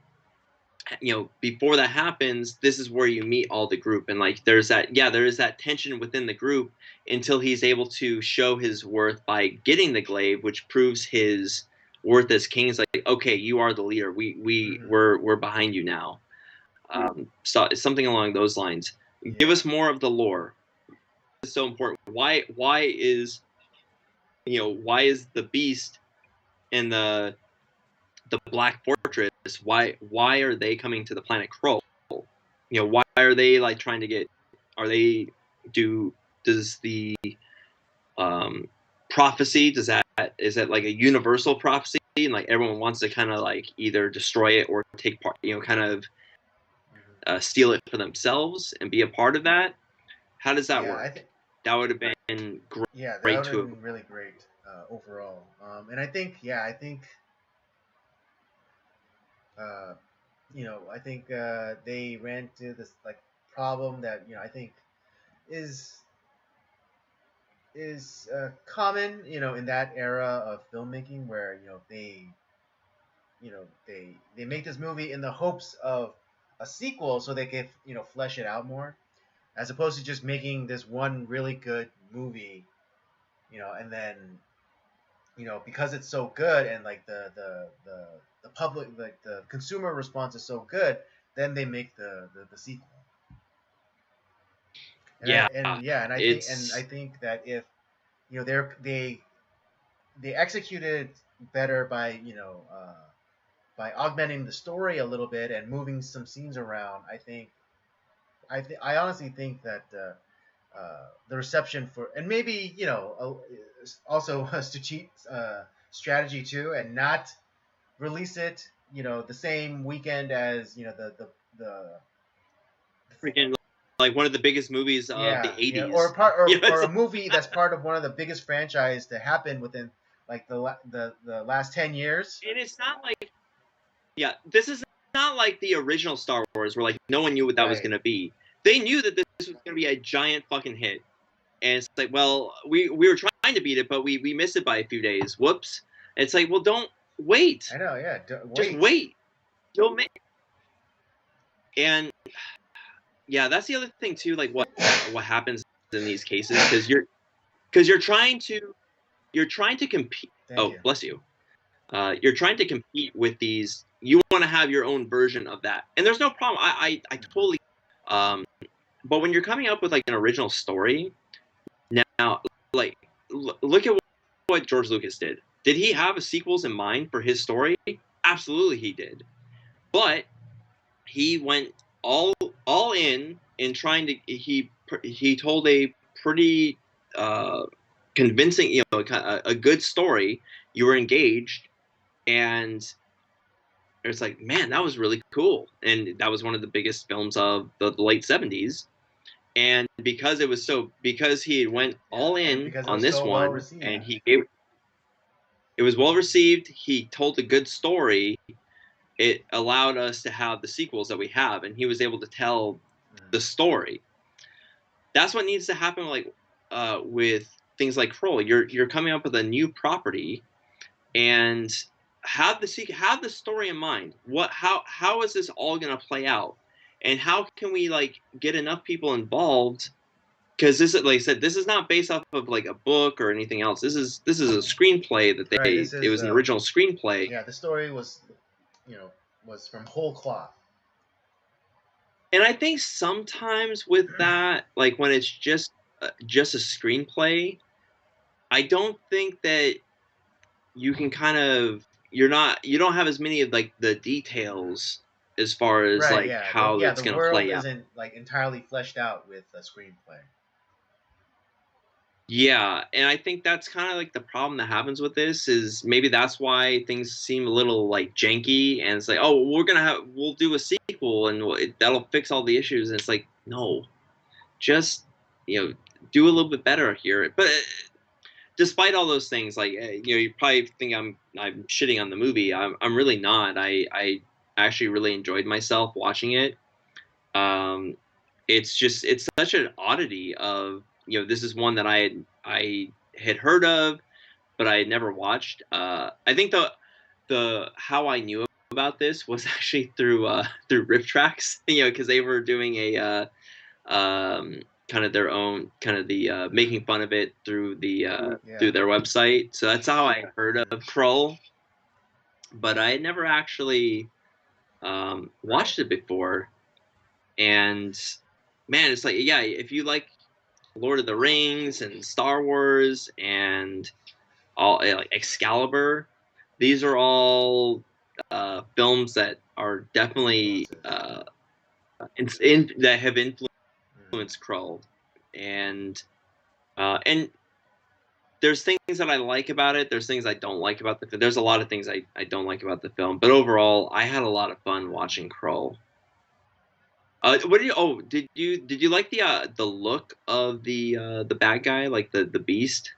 before that happens, this is where you meet all the group, and like there is that tension within the group until he's able to show his worth by getting the glaive, which proves his worth as king. It's like, okay, you are the leader. We're behind you now. So it's something along those lines. Yeah. Give us more of the lore. It's so important. Why is the Beast and the Black Fortress? Why are they coming to the planet Krull? Why are they like trying to get? Does the prophecy, is that like a universal prophecy, and like everyone wants to kind of like either destroy it or take part, kind of steal it for themselves and be a part of that? How does that work? That would have been great. Yeah, that would have been really great overall. And I think I think they ran into this like problem that I think is common in that era of filmmaking, where they make this movie in the hopes of a sequel, so they can flesh it out more, as opposed to just making this one really good movie and then because it's so good, and like the public, like the consumer response is so good, then they make the sequel. And I Yeah, and yeah, and I it's think that if they executed better by augmenting the story a little bit and moving some scenes around. I honestly think that the reception for, and maybe also a strategy too, and not release it the same weekend as the freaking like one of the biggest movies of the yeah, or a 80s. part, You know, or it's a like, movie that's part of one of the biggest franchise to happen within like the last 10 years. and it's not like, yeah, this is not like the original Star Wars where like no one knew what that was Right. going to be. They knew that this was going to be a giant fucking hit. And it's like, well, we were trying to beat it, but we missed it by a few days. Whoops. It's like, well, don't wait. I know. Yeah. Just Wait. wait. Don't make. And yeah, that's the other thing too. Like what happens in these cases because you're trying to compete. Thank Oh, you. bless you. You're trying to compete with these. You want to have your own version of that, and there's no problem. I totally. Um, but when you're coming up with like an original story, now like look at what George Lucas did. Did he have sequels in mind for his story? Absolutely, he did. But he went all all in trying to. He told a pretty convincing, a good story. You were engaged, and it's like, man, that was really cool, and that was one of the biggest films of the late '70s. And because he went Yeah, all and in because it on was this so well one, received. and it was well received. He told a good story. It allowed us to have the sequels that we have, and he was able to tell Mm. the story. That's what needs to happen, like with things like Krull. You're coming up with a new property, and have the story in mind. How is this all going to play out, and how can we like get enough people involved? Because this is, like I said, this is not based off of like a book or anything else. This is a screenplay that Right. they This it is was an original screenplay. yeah. The story you know was from whole cloth. And I think sometimes with that, like when it's just a screenplay, I don't think that you can kind of you don't have as many of like the details as far as Right. like Yeah. how Yeah. it's The gonna world play out. isn't like entirely fleshed out with a screenplay. Yeah, and I think that's kind of like the problem that happens with this is maybe that's why things seem a little like janky and it's like, oh, we'll do a sequel and that'll fix all the issues, and it's like, no, just do a little bit better here. But despite all those things, like you probably think I'm shitting on the movie. I'm really not. I actually really enjoyed myself watching it. Um, it's such an oddity of this is one that I had heard of, but I had never watched. I think the how I knew about this was actually through Riff Tracks, because they were doing a kind of their own kind of the making fun of it through Yeah. their website. So that's how I heard of Mm. Krull, but I had never actually Right. watched it before. And man, it's like, yeah, if you like Lord of the Rings and Star Wars and all like Excalibur, these are all films that are definitely Influences. that have Mm. influenced Krull, and there's things that I like about it. There's things I don't like about the film. There's a lot of things I don't like about the film, but overall, I had a lot of fun Mm. watching Krull. What did you? Oh, did you like the look of the bad guy, like the beast?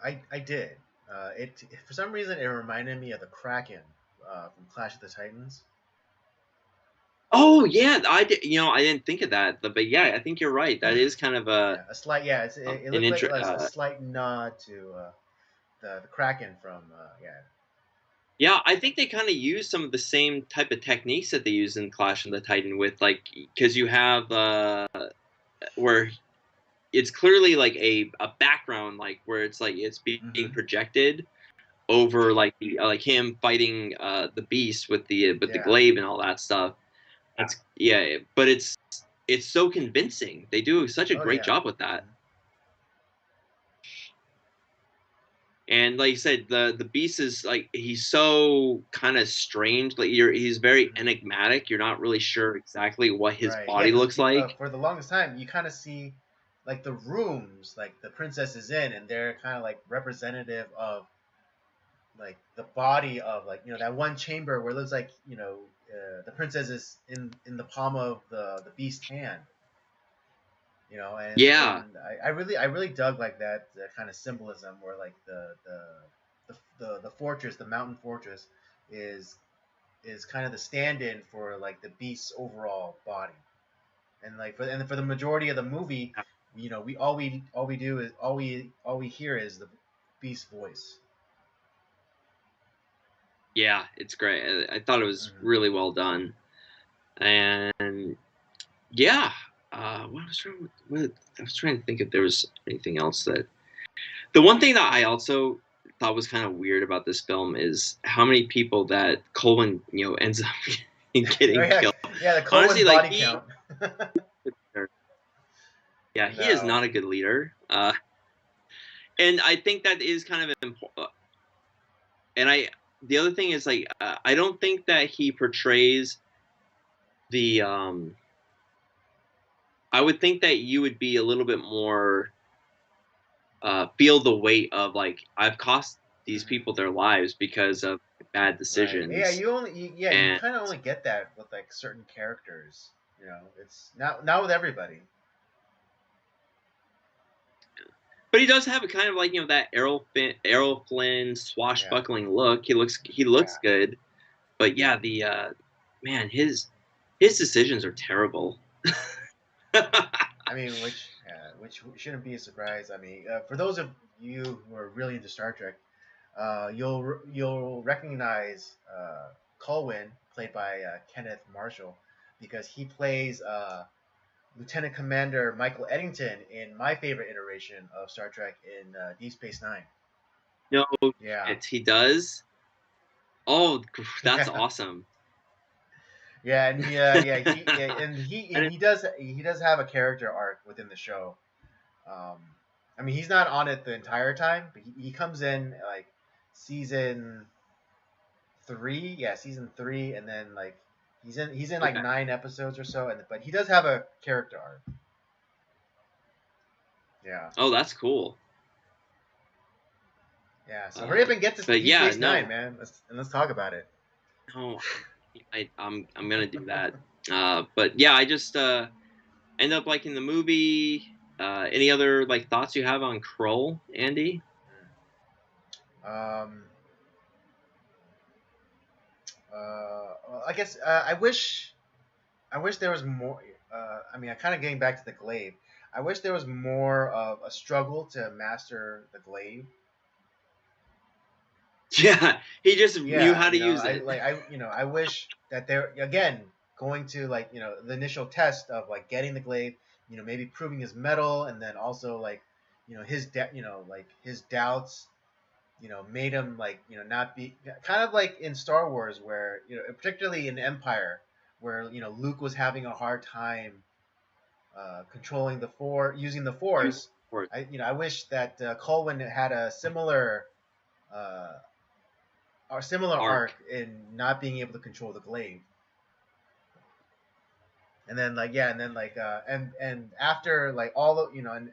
I did. It for some reason it reminded me of the Kraken from Clash of the Titans. Oh yeah, I did. I didn't think of that, but yeah, I think you're right. That is kind of Yeah, a slight. Yeah, it an looked like intro. a slight nod to the Kraken from yeah. Yeah, I think they kind of use some of the same type of techniques that they use in Clash of the Titan with like because you have where it's clearly like a background, like where it's like it's being projected over like him fighting the beast with the glaive and all that stuff. That's but it's so convincing. They do such a great job with that. And like you said, the beast is like, he's so kind of strange. Like he's very enigmatic. You're not really sure exactly what his body looks like. For the longest time, you kind of see like the rooms like the princess is in, and they're kind of like representative of like the body of, like, you know, that one chamber where it looks like, you know, the princess is in the palm of the beast's hand. You know, and I really dug like that kind of symbolism where like the fortress, the mountain fortress, is kind of the stand-in for like the beast's overall body, and like for the majority of the movie, you know, all we hear is the beast's voice. Yeah, it's great. I thought it was really well done, and yeah. What I was trying to think if there was anything else that. The one thing that I also thought was kind of weird about this film is how many people that Colin, you know, ends up getting killed. Yeah, the Colin honestly, body like, count. Yeah, he is not a good leader. And I think that is kind of important. And the other thing is, like, I don't think that he portrays the I would think that you would be a little bit more feel the weight of, like, I've cost these people their lives because of bad decisions. Right. Yeah, you kind of only get that with like certain characters. You know, it's not with everybody. But he does have a kind of like, you know, that Errol Flynn swashbuckling look. He looks good, but yeah, the man, his decisions are terrible. I mean, which shouldn't be a surprise. I mean, for those of you who are really into Star Trek, you'll recognize Colwyn, played by Kenneth Marshall, because he plays Lieutenant Commander Michael Eddington in my favorite iteration of Star Trek, in Deep Space Nine. No, he does. Oh, that's awesome. Yeah, and he does have a character arc within the show. I mean, he's not on it the entire time, but he comes in like season 3, season 3, and then like he's in like 9 episodes or so, but he does have a character arc. Yeah. Oh, that's cool. Yeah. So hurry up and get to Deep Space Nine, man. Let's talk about it. Oh, I'm gonna do that. But yeah, I just end up liking the movie. Any other like thoughts you have on Krull, Andy? I guess I wish there was more. I mean, I kind of getting back to the glaive. I wish there was more of a struggle to master the glaive. Yeah, he just knew how to use it. I wish that there again, going to like, you know, the initial test of like getting the glaive, you know, maybe proving his mettle, and then also like, you know, his doubts, you know, made him like, you know, not be kind of like in Star Wars, where, you know, particularly in Empire, where, you know, Luke was having a hard time controlling using the Force. I wish that Colwyn had a similar arc in not being able to control the glaive. And then and after like all the, you know, and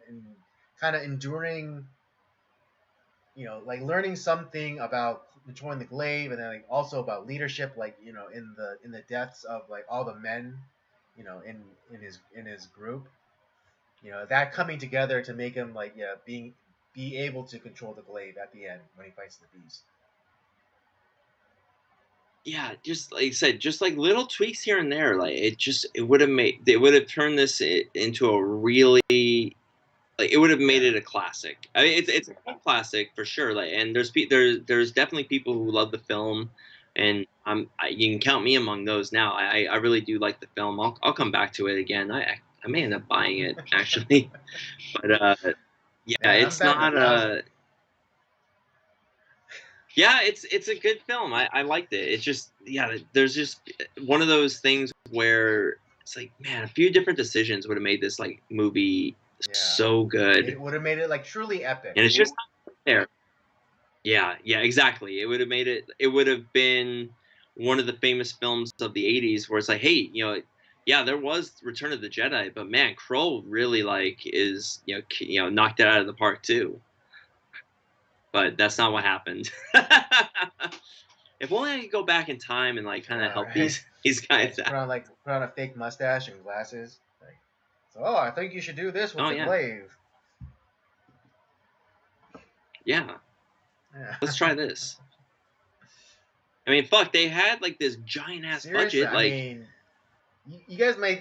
kind of enduring, you know, like learning something about controlling the glaive, and then like also about leadership, like, you know, in the deaths of like all the men, you know, in his group, you know, that coming together to make him like, be able to control the glaive at the end when he fights the beast. Yeah, just like I said, just like little tweaks here and there, like it would have turned this into a really, like, it would have made it a classic. I mean, it's a classic for sure. Like, and there's definitely people who love the film, and you can count me among those. Now, I really do like the film. I'll come back to it again. I may end up buying it actually, but yeah, Man, I'm it's betting not 1,000. yeah, it's a good film. I liked it. It's just yeah, there's just one of those things where it's like, man, a few different decisions would have made this like movie Yeah, so good, it would have made it like truly epic. and it's just not there. Yeah, yeah, exactly. It would have made it. It would have been one of the famous films of the '80s, where it's like, hey, yeah, there was Return of the Jedi, but man, Krull really like is knocked it out of the park too. But that's not what happened. If only I could go back in time and like kind of Yeah, help right. these guys Like out. put on a fake mustache and glasses. Like, so, oh, I think you should do this with Oh the yeah, glaive. yeah. Yeah. Let's try this. I mean, fuck, they had like this giant ass Seriously, budget. I Like mean, you guys may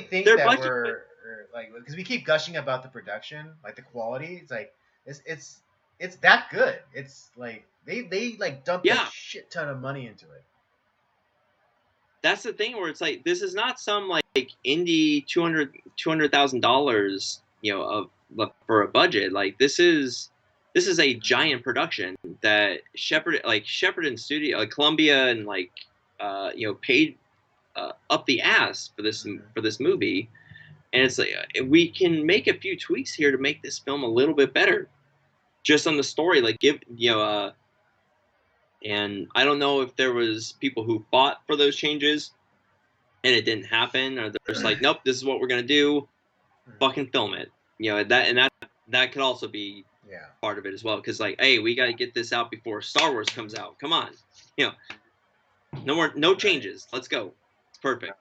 think their that budget. we're like because we keep gushing about the production, like the quality. It's like it's that good. It's like they like dumped a Yeah, shit ton of money into it. that's the thing where it's like this is not some like indie $200,000 for a budget. Like this is a giant production that Shepherd and Studio like Columbia and like paid up the ass for this movie, and it's like we can make a few tweaks here to make this film a little bit better just on the story, like give and I don't know if there was people who fought for those changes and it didn't happen, or they're just like, nope, this is what we're gonna do, fucking film it. That could also be Yeah. part of it as well, because like, hey, we got to get this out before Star Wars comes out. Come on, no changes. Let's go. It's perfect.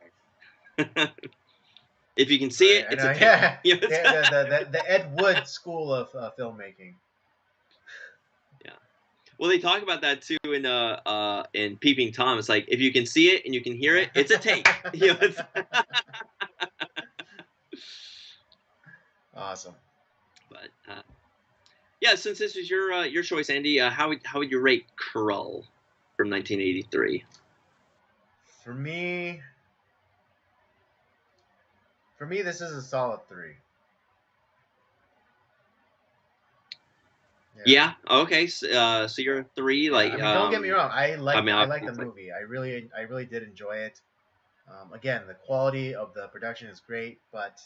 If you can see it, I it's know, a 10. yeah. It's The Ed Wood school of filmmaking. yeah. Well, they talk about that too in Peeping Tom. It's like if you can see it and you can hear it, it's a take. Awesome. But yeah, since this was your choice, Andy, how would you rate Krull from 1983? For me, this is a solid 3. Yeah. Okay. So you're a 3. Yeah. Like, I mean, don't get me wrong. I mean, I like the obviously. movie. I really did enjoy it. Again, the quality of the production is great, but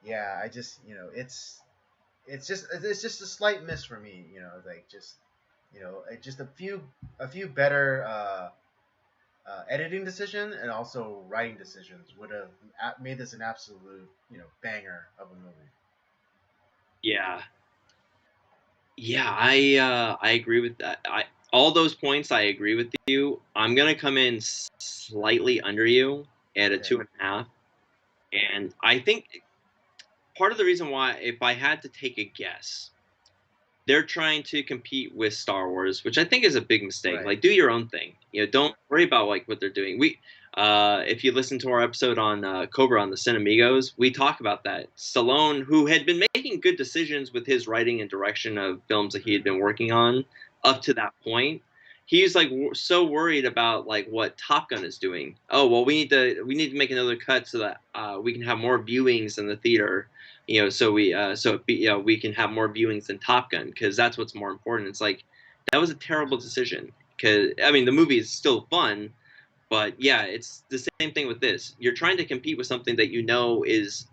yeah, I just it's just a slight miss for me. Like just just a few better editing decision and also writing decisions would have made this an absolute banger of a movie. Yeah. Yeah. I agree with that. All those points I agree with you. I'm gonna come in slightly under you at a Okay. 2.5, and I think part of the reason why, if I had to take a guess, they're trying to compete with Star Wars, which I think is a big mistake. Right. Like, do your own thing. Don't worry about like what they're doing. If you listen to our episode on Cobra on the Cinemigos, we talk about that. Stallone, who had been making good decisions with his writing and direction of films that he had been working on up to that point, he's like so worried about like what Top Gun is doing. Oh well, we need to make another cut so that we can have more viewings in the theater. We can have more viewings than Top Gun, because that's what's more important. It's like that was a terrible decision, because I mean the movie is still fun, but yeah, it's the same thing with this. You're trying to compete with something that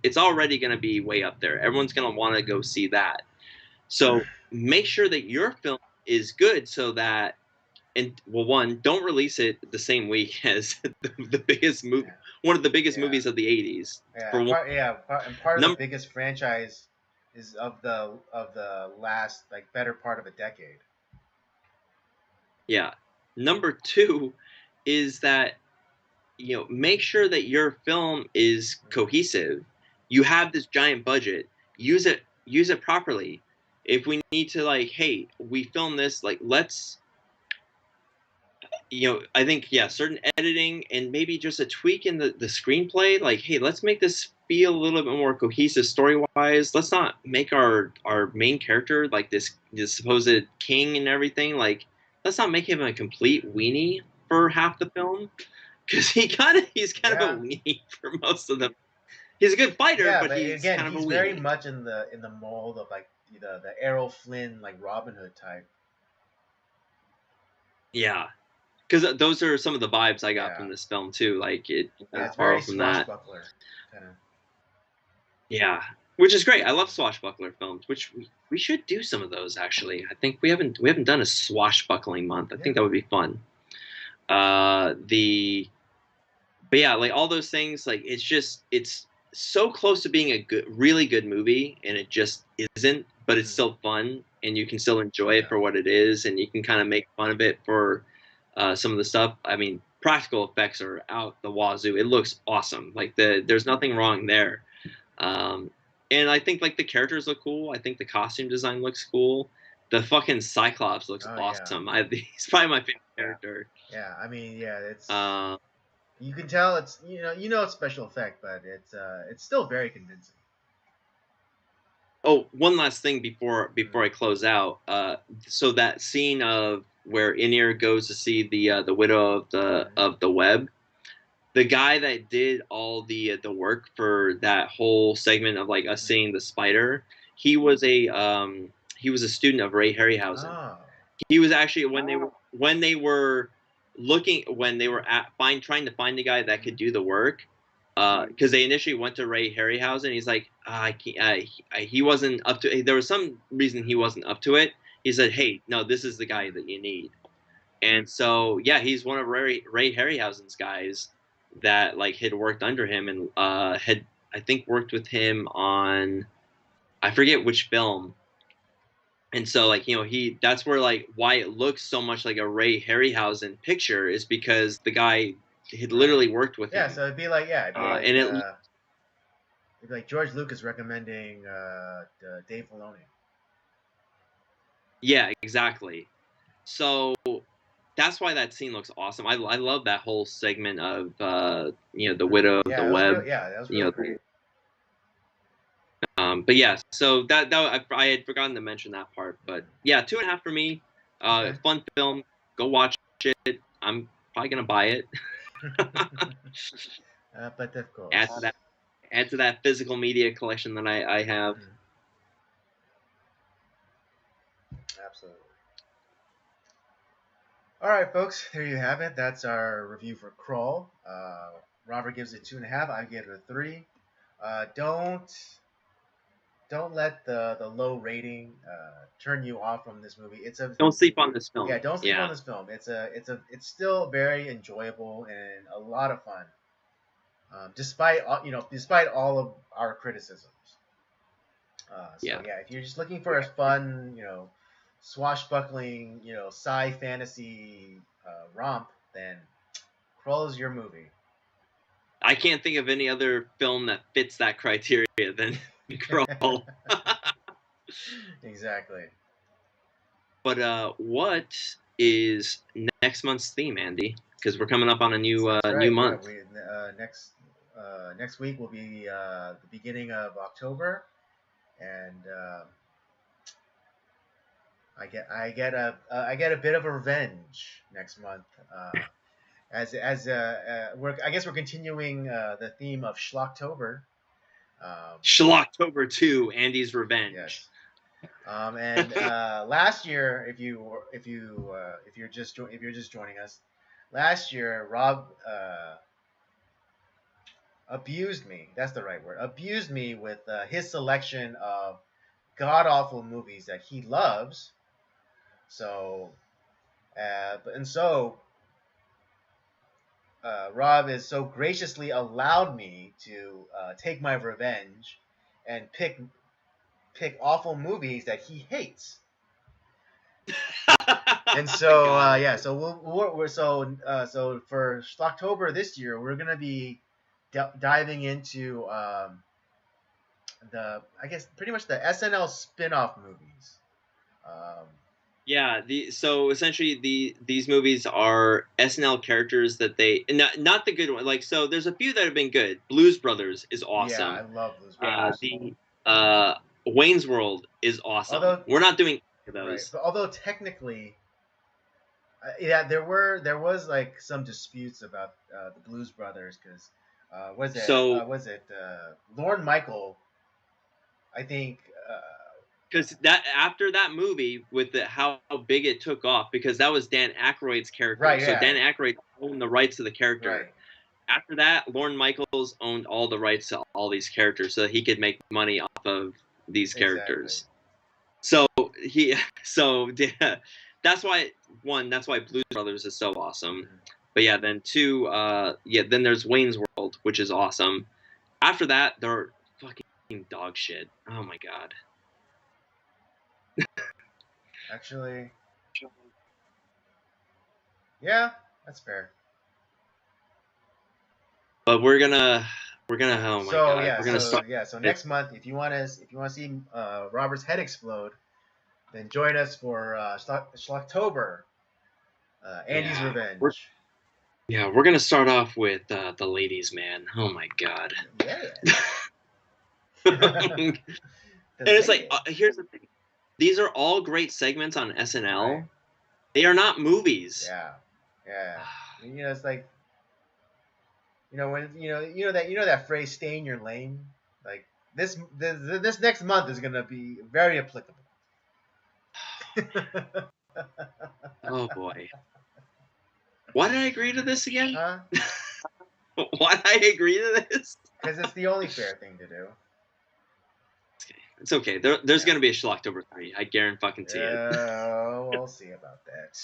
it's already going to be way up there. Everyone's going to want to go see that. So make sure that your film is good, so that, and well, one, don't release it the same week as the biggest movie, one of the biggest movies of the '80s. Yeah, For one, and part of the number biggest franchise is of the last like better part of a decade. yeah, number two is that make sure that your film is cohesive. You have this giant budget, use it properly. If we need to, like, hey, we film this, like, let's I think, yeah, certain editing and maybe just a tweak in the screenplay, like, hey, let's make this feel a little bit more cohesive story wise. Let's not make our main character like this supposed king and everything. Like, let's not make him a complete weenie for half the film, because he's kind of a weenie for most of them. He's a good fighter, Yeah, but but he's again, kind of a he's very weenie. much in the mold of like the Errol Flynn, like Robin Hood type. Yeah, because those are some of the vibes I got Yeah, from this film too. Like it yeah, it's borrow very from that. swashbuckler kind of. Yeah, which is great. I love swashbuckler films, which we should do some of those actually. I think we haven't done a swashbuckling month. I Yeah. think that would be fun. The But yeah, like all those things, like it's so close to being a good, really good movie, and it just isn't. But it's Mhm. still fun, and you can still enjoy it Yeah. for what it is, and you can kind of make fun of it for some of the stuff. I mean, practical effects are out the wazoo. It looks awesome. Like there's nothing wrong there. Um, and I think like the characters look cool. I think the costume design looks cool. The fucking Cyclops looks Oh yeah. awesome. He's probably my favorite character. Yeah. I mean, yeah, it's Um, you can tell it's it's special effect, but it's still very convincing. Oh, one last thing before Mm. I close out. So that scene of where Inir goes to see the widow Mhm. of the web, the guy that did all the work for that whole segment of like us Mhm. seeing the spider, he was a student of Ray Harryhausen. Oh. He was actually when they were looking when they were trying to find the guy that could do the work, because they initially went to Ray Harryhausen. He's like, I can't, he wasn't up to. There was some reason he wasn't up to it. He said, "Hey, no, this is the guy Mhm. that you need." And so yeah, he's one of Ray Harryhausen's guys that like had worked under him and had I think worked with him on I forget which film. And so like he that's where like why it looks so much like a Ray Harryhausen picture is because the guy had Right. literally worked with Yeah. him. So And it it'd be like George Lucas recommending Dave Filoni. Yeah, exactly. So that's why that scene looks awesome. I love that whole segment of the Mhm. widow of Yeah, the that was real. web. Yeah, that was You really know, great. but yeah, so that I had forgotten to mention that part. But Mhm. yeah, 2.5 for me. Okay. Fun film. Go watch it. I'm probably gonna buy it. But of add course. to that add to that physical media collection that I have. Mhm. Absolutely. All right, folks. There you have it. That's our review for Krull. Robert gives it 2.5. I give it a 3. Uh, don't don't let the low rating turn you off from this movie. Don't sleep on this Yeah, film. don't sleep on Yeah, this film. It's still very enjoyable and a lot of fun. Despite all of our criticisms. So yeah. yeah, if you're just looking for a fun, swashbuckling, sci fantasy romp, then Krull is your movie. I can't think of any other film that fits that criteria than Krull. Exactly. But what is next month's theme, Andy? Because we're coming up on a That's new right. Yeah, month. we next week will be the beginning of October, and I get a bit of a revenge next month. I guess we're continuing the theme of Schlocktober. Um, Schlocktober 2, Andy's Revenge. yes. And last year, if you're just joining us, last year Rob abused me. That's the right word. Abused me with his selection of god awful movies that he loves. So, and so Rob has so graciously allowed me to take my revenge and pick awful movies that he hates. And so Got it. yeah, so so for October this year, we're gonna be diving into the I guess pretty much the SNL spin-off movies. Um, Yeah, so essentially these movies are SNL characters that they not the good one. Like so there's a few that have been good. Blues Brothers is yeah, I awesome. love Blues The Wayne's World is awesome. Although We're not doing any of right, those. but although technically, yeah, there was like some disputes about the Blues Brothers because So Was it Lorne Michael? I think. because that after that movie with how big it took off, because that was Dan Aykroyd's character. Right. So Yeah. Dan Aykroyd owned the rights to the character. Right. After that, Lorne Michaels owned all the rights to all these characters, so that he could make money off of these Exactly. characters. So yeah, that's why Blues Brothers is so awesome. Mm-hmm. But yeah, then two, then there's Wayne's World, which is awesome. After that, they're fucking dog shit. Oh my god. Actually, yeah, that's fair. But we're gonna oh my So god, yeah, we're gonna start. so next month, if you want to see Robert's head explode, then join us for Schlocktober, Andy's Yeah, Revenge. we're gonna start off with the ladies' man. Oh my god. Yeah. And it's like here's the thing. These are all great segments on SNL. Right. They are not movies. Yeah. It's like, when that phrase "stay in your lane." Like this next month is gonna be very applicable. Oh boy. Why did I agree to this again? Huh? Why did I agree to this? Because it's the only fair thing to do. It's okay. There's gonna be a Schlocktober 3. I guarantee it. We'll see about that.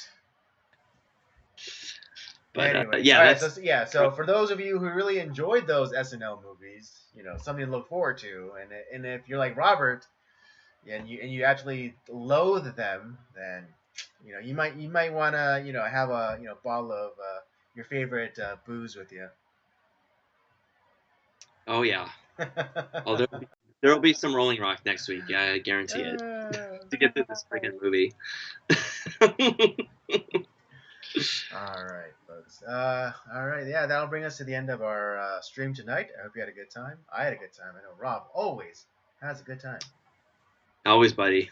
But anyway, yeah, so for those of you who really enjoyed those SNL movies, something to look forward to, and if you're like Robert, and you actually loathe them, then you might want to have a bottle of your favorite booze with you. Oh yeah. Oh, there'll be some Rolling Rock next week. Yeah, I guarantee it. To get through this freaking movie. All right, folks. All right, yeah, that'll bring us to the end of our stream tonight. I hope you had a good time. I had a good time. I know Rob always has a good time. Always, buddy.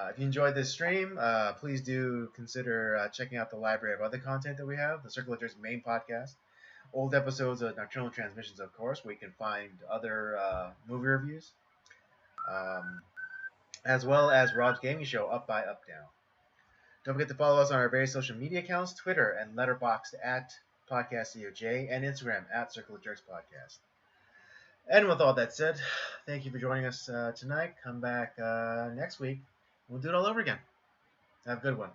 If you enjoyed this stream, please do consider checking out the library of other content that we have, the Circle of Jerks main podcast, old episodes of Nocturnal Transmissions, of course, where you can find other movie reviews, as well as Rob's gaming show, Up by Up Down. Don't forget to follow us on our various social media accounts, Twitter and Letterboxd at PodcastCOJ, and Instagram at Circle of Jerks Podcast. And with all that said, thank you for joining us tonight. Come back next week. We'll do it all over again. Have a good one.